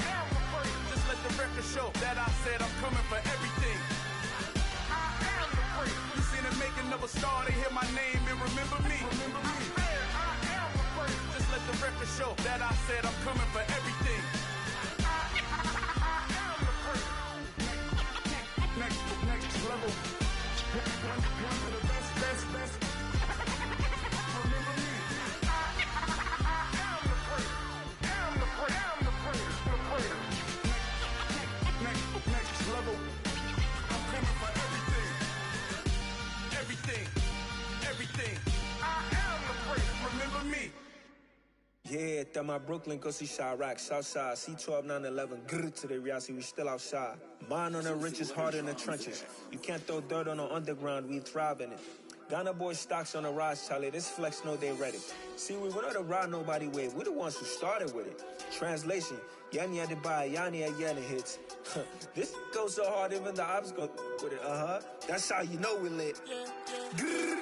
am the place. Just let the record show that I said I'm coming for everything. I am the place. You seen the making of a star, they hear my name and remember me. Remember me. I am the place. Just let the record show that I said I'm coming for everything. I am the place. Next level. One of the best. Next level. I'm coming for everything. I am the place. Remember me. Yeah, that my Brooklyn, go see Chirac, Southside, C12, 911, grr to the reality, we still outside. Mine on the riches, hard in the trenches. You can't throw dirt on the underground, we thrive in it. Ghana boys stocks on the rise, Charlie, this flex know they ready. See, we went on the ride nobody wave, we the ones who started with it. Translation, Yanni had to buy, Yanni had Yanni hits. This goes so hard, even the ops go with it, That's how you know we lit. Grr.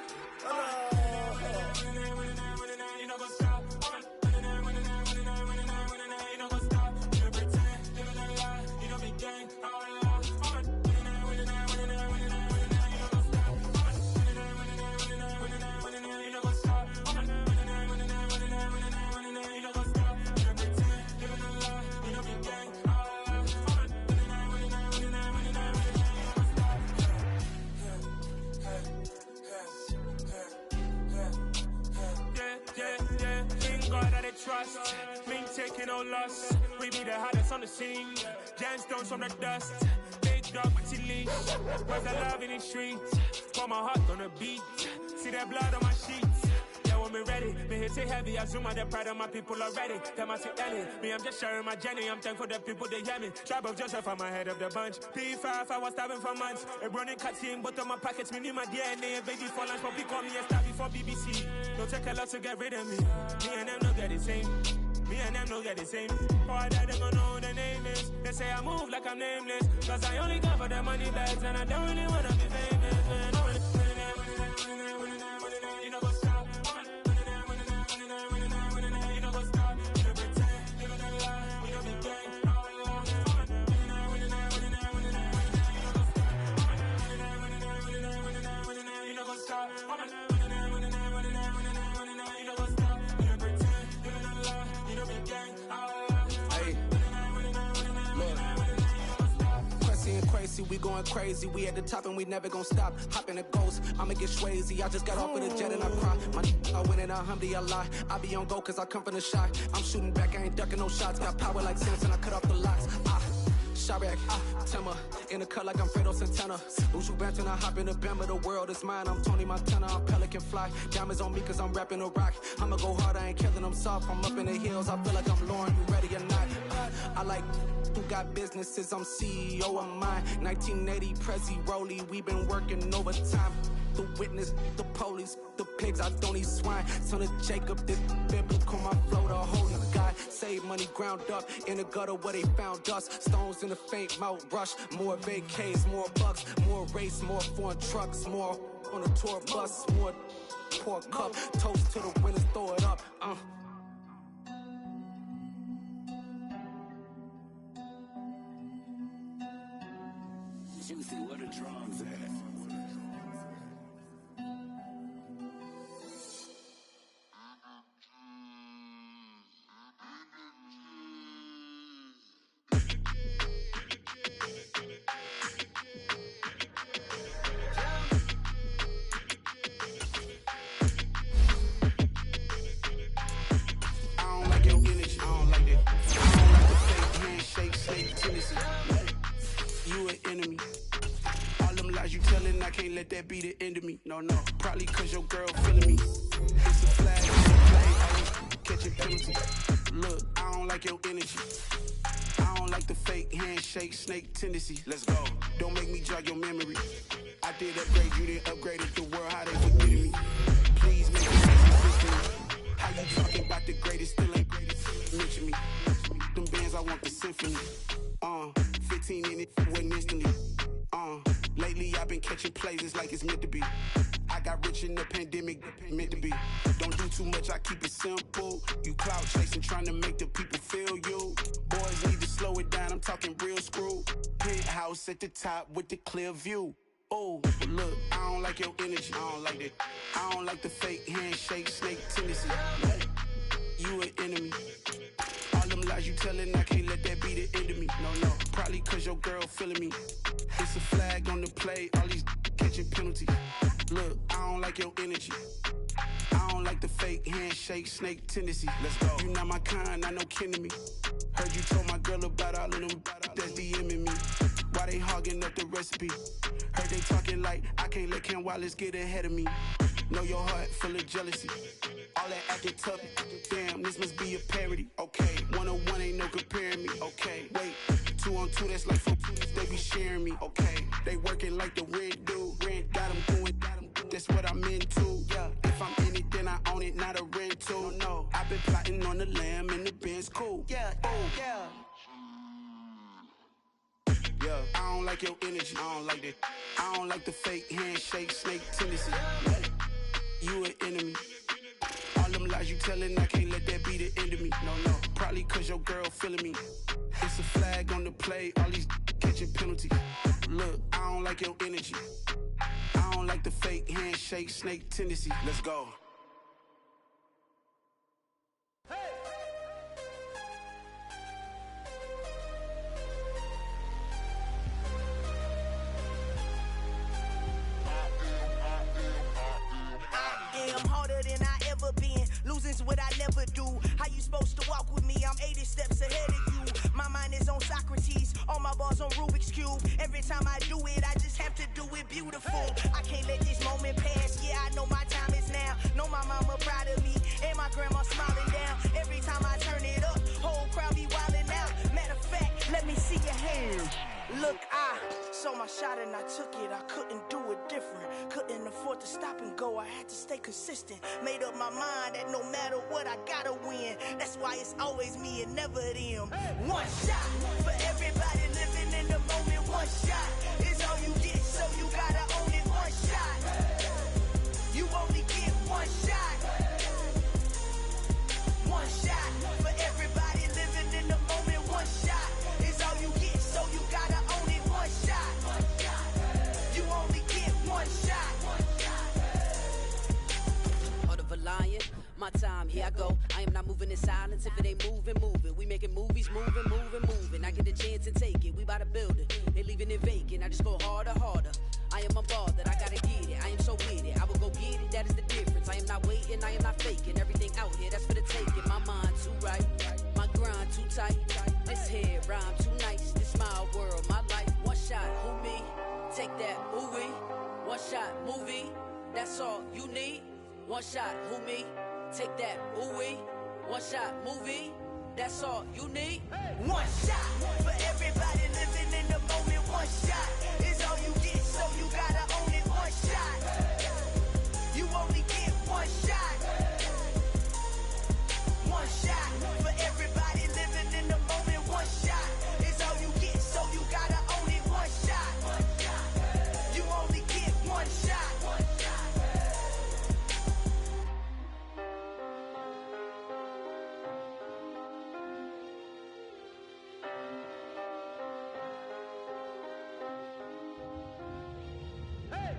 Trust, been taking no loss. We be the hottest on the scene. Gemstones from the dust. Big dog, pretty leash. Where's the love in the streets? Put my heart on the beat. See that blood on my sheets. Yeah, when me ready, me hit it heavy. I zoom out the pride of my people already. Them I see Ellie. Me, I'm just sharing my journey. I'm thankful the people they hear me. Tribe of Joseph, I'm ahead of the bunch. P5, I was starving for months. A running cut in both of my pockets. Me need my DNA and baby for lunch. But call me a star before BBC. Don't take a lot to get rid of me. Me and them don't get the same. Me and them don't get the same. All that they gonna know who the name is. They say I move like I'm nameless. Cause I only come for the money bags. And I don't really wanna be famous, man. You know what's up. You know what's up. You know pretend. You know the lie. We don't be gang. You know what's up. Crazy, we going crazy. We at the top and we never gonna stop. Hop in a ghost, I'ma get swayzy. I just got off with a jet and I cry. I win in a Humvee, I lie. I be on go cause I come from the shot. I'm shooting back, I ain't ducking no shots. Got power like Samson, I cut off the locks. Chirac, Timmer, in the cut like I'm Fredo Santana. Ushu Banton, I hop in the Bama, the world is mine. I'm Tony Montana, I'm Pelican Fly. Diamonds on me cause I'm rapping a rock. I'ma go hard, I ain't killing them soft. I'm up in the hills, I feel like I'm Lauren, you ready or not? I like who got businesses, I'm CEO of mine. 1980 Prezi Rolly, we been working overtime. The witness, the police, the pigs, I don't eat swine. Son of Jacob, this biblical, my flow, the holy God. Save money ground up in the gutter where they found us. Stones in the faint mouth rush. More vacays, more bucks, more race, more foreign trucks, more on a tour bus, more pour cup. Toast to the winners, throw it up. Juicy, where the drums at? Let that be the end of me. No, probably cause your girl feeling me. It's a flag, play, catching penalty. Look, I don't like your energy. I don't like the fake handshake, snake tendency. Let's go. Don't make me jog your memory. I did upgrade, you didn't upgrade it. The world, how they forgetting me. Please make it consistent. How you talking about the greatest, still ain't greatest? Mention me. Them bands, I want the symphony. 15 in it, went instantly. Lately I've been catching plays, it's like it's meant to be. I got rich in the pandemic, meant to be. Don't do too much, I keep it simple. You clout chasing, trying to make the people feel you. Boys need to slow it down, I'm talking real screw. Penthouse at the top with the clear view. Oh, look, I don't like your energy, I don't like that. I don't like the fake handshake, snake tendency. You an enemy. All them lies you telling, I can't let that be the end of me. No, probably cause your girl feeling me. It's a flag on the play, all these catching penalty. Look, I don't like your energy. I don't like the fake handshake, snake tendency. Let's go. You not my kind, I know kin to me. Heard you told my girl about all of them that's DMing me. Why they hogging up the recipe? Heard they talking like I can't let Ken Wallace get ahead of me. Know your heart full of jealousy. All that acting tough, damn, this must be a parody. Okay, 1-on-1 ain't no comparing me. Okay, wait, 2-on-2, that's like 4, they be sharing me. Okay, they working like the rent do. Rent got them going, that's what I'm into. Yeah, if I'm in it, then I own it, not a rental. No, I've been plotting on the lamb and the Benz cool. Yeah, yeah. Yeah, I don't like your energy, I don't like that. I don't like the fake handshake, snake tendency. You an enemy. All them lies you telling, I can't let that be the end of me. No, probably cause your girl feeling me. It's a flag on the play, all these catching penalty. Look, I don't like your energy. I don't like the fake handshake, snake tendency. Let's go. Losing's what I never do. How you supposed to walk with me? I'm 80 steps ahead of you. My mind is on Socrates, all my bars on Rubik's Cube. Every time I do it, I just have to do it beautiful. I can't let this moment pass. Yeah, I know my time is now. Know my mama proud of me, and my grandma smiling down. Every time I turn it up, whole crowd be wildin' out. Matter of fact, let me see your hands. Look, I saw my shot and I took it. I couldn't do it different. Couldn't afford to stop and go. I had to stay consistent. Made up my mind that no matter what, I gotta win. That's why it's always me and never them. One shot for everybody living in the moment. One shot is all you get, so you gotta own it. One shot. You only get one shot. One shot for everybody living in the moment. One shot is all you get, so you gotta own it. One shot. You only get one shot. Heart of a lion, my time, here I go. I am not moving in silence. If it ain't moving, move it. We making movies, moving. I get a chance and take it. We bout to build it. They leaving it vacant. I just go harder. I am a ball that I gotta get it. I am so with it. I will go get it. That is the difference. I am not waiting. I am not faking. Everything out here, that's for the taking. My mind too right. My grind too tight. This head rhyme too nice. This my world. that's all you need. One shot, who me? Take that, ooh-wee. One shot, movie, that's all you need. One shot for everybody living in the moment. One shot is all you get, so you gotta own it. One shot, you only get one shot. One shot for everybody living in the moment. One shot is all you get, so you gotta own it. One shot, you only get one shot.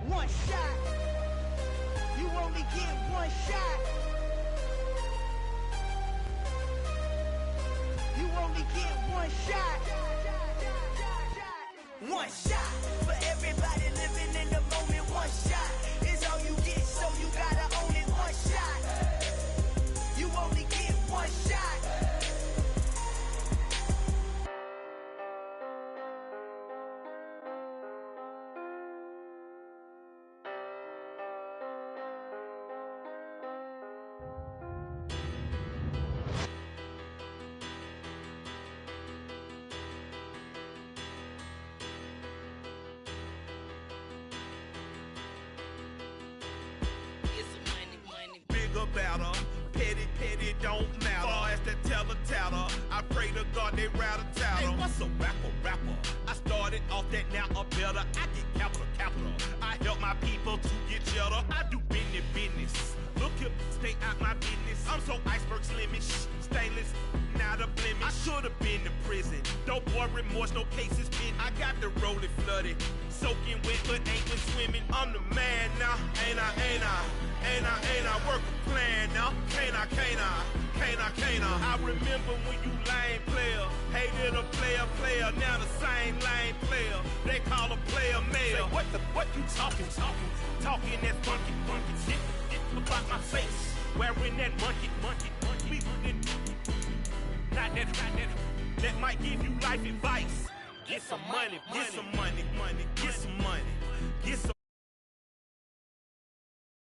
One shot. You only get one shot. You only get one shot. One shot for everybody living in the moment. One shot is all you get, so you gotta own it. One shot. You only get one shot. Bigger, better, petty, don't matter. Far as that teller, I pray to God they rattle tattle. Hey, what's a rapper? I started off that, now a better. I get capital. I help my people to get cheddar. I do business. Look here, stay out my business. I'm so iceberg slimish, stainless, not a blemish. I should've been in prison. No boy remorse, no cases pinned. I got the rolling flooded, soaking wet, but ain't been swimming. I'm the man now, ain't I? Work a plan now, can't I? I remember when you lame player, hated a player, now the same lame player. They call a player mayor. Say, what you talking that funky shit about my face, wearing that monkey. We not that might give you life advice. Get some money, get some money.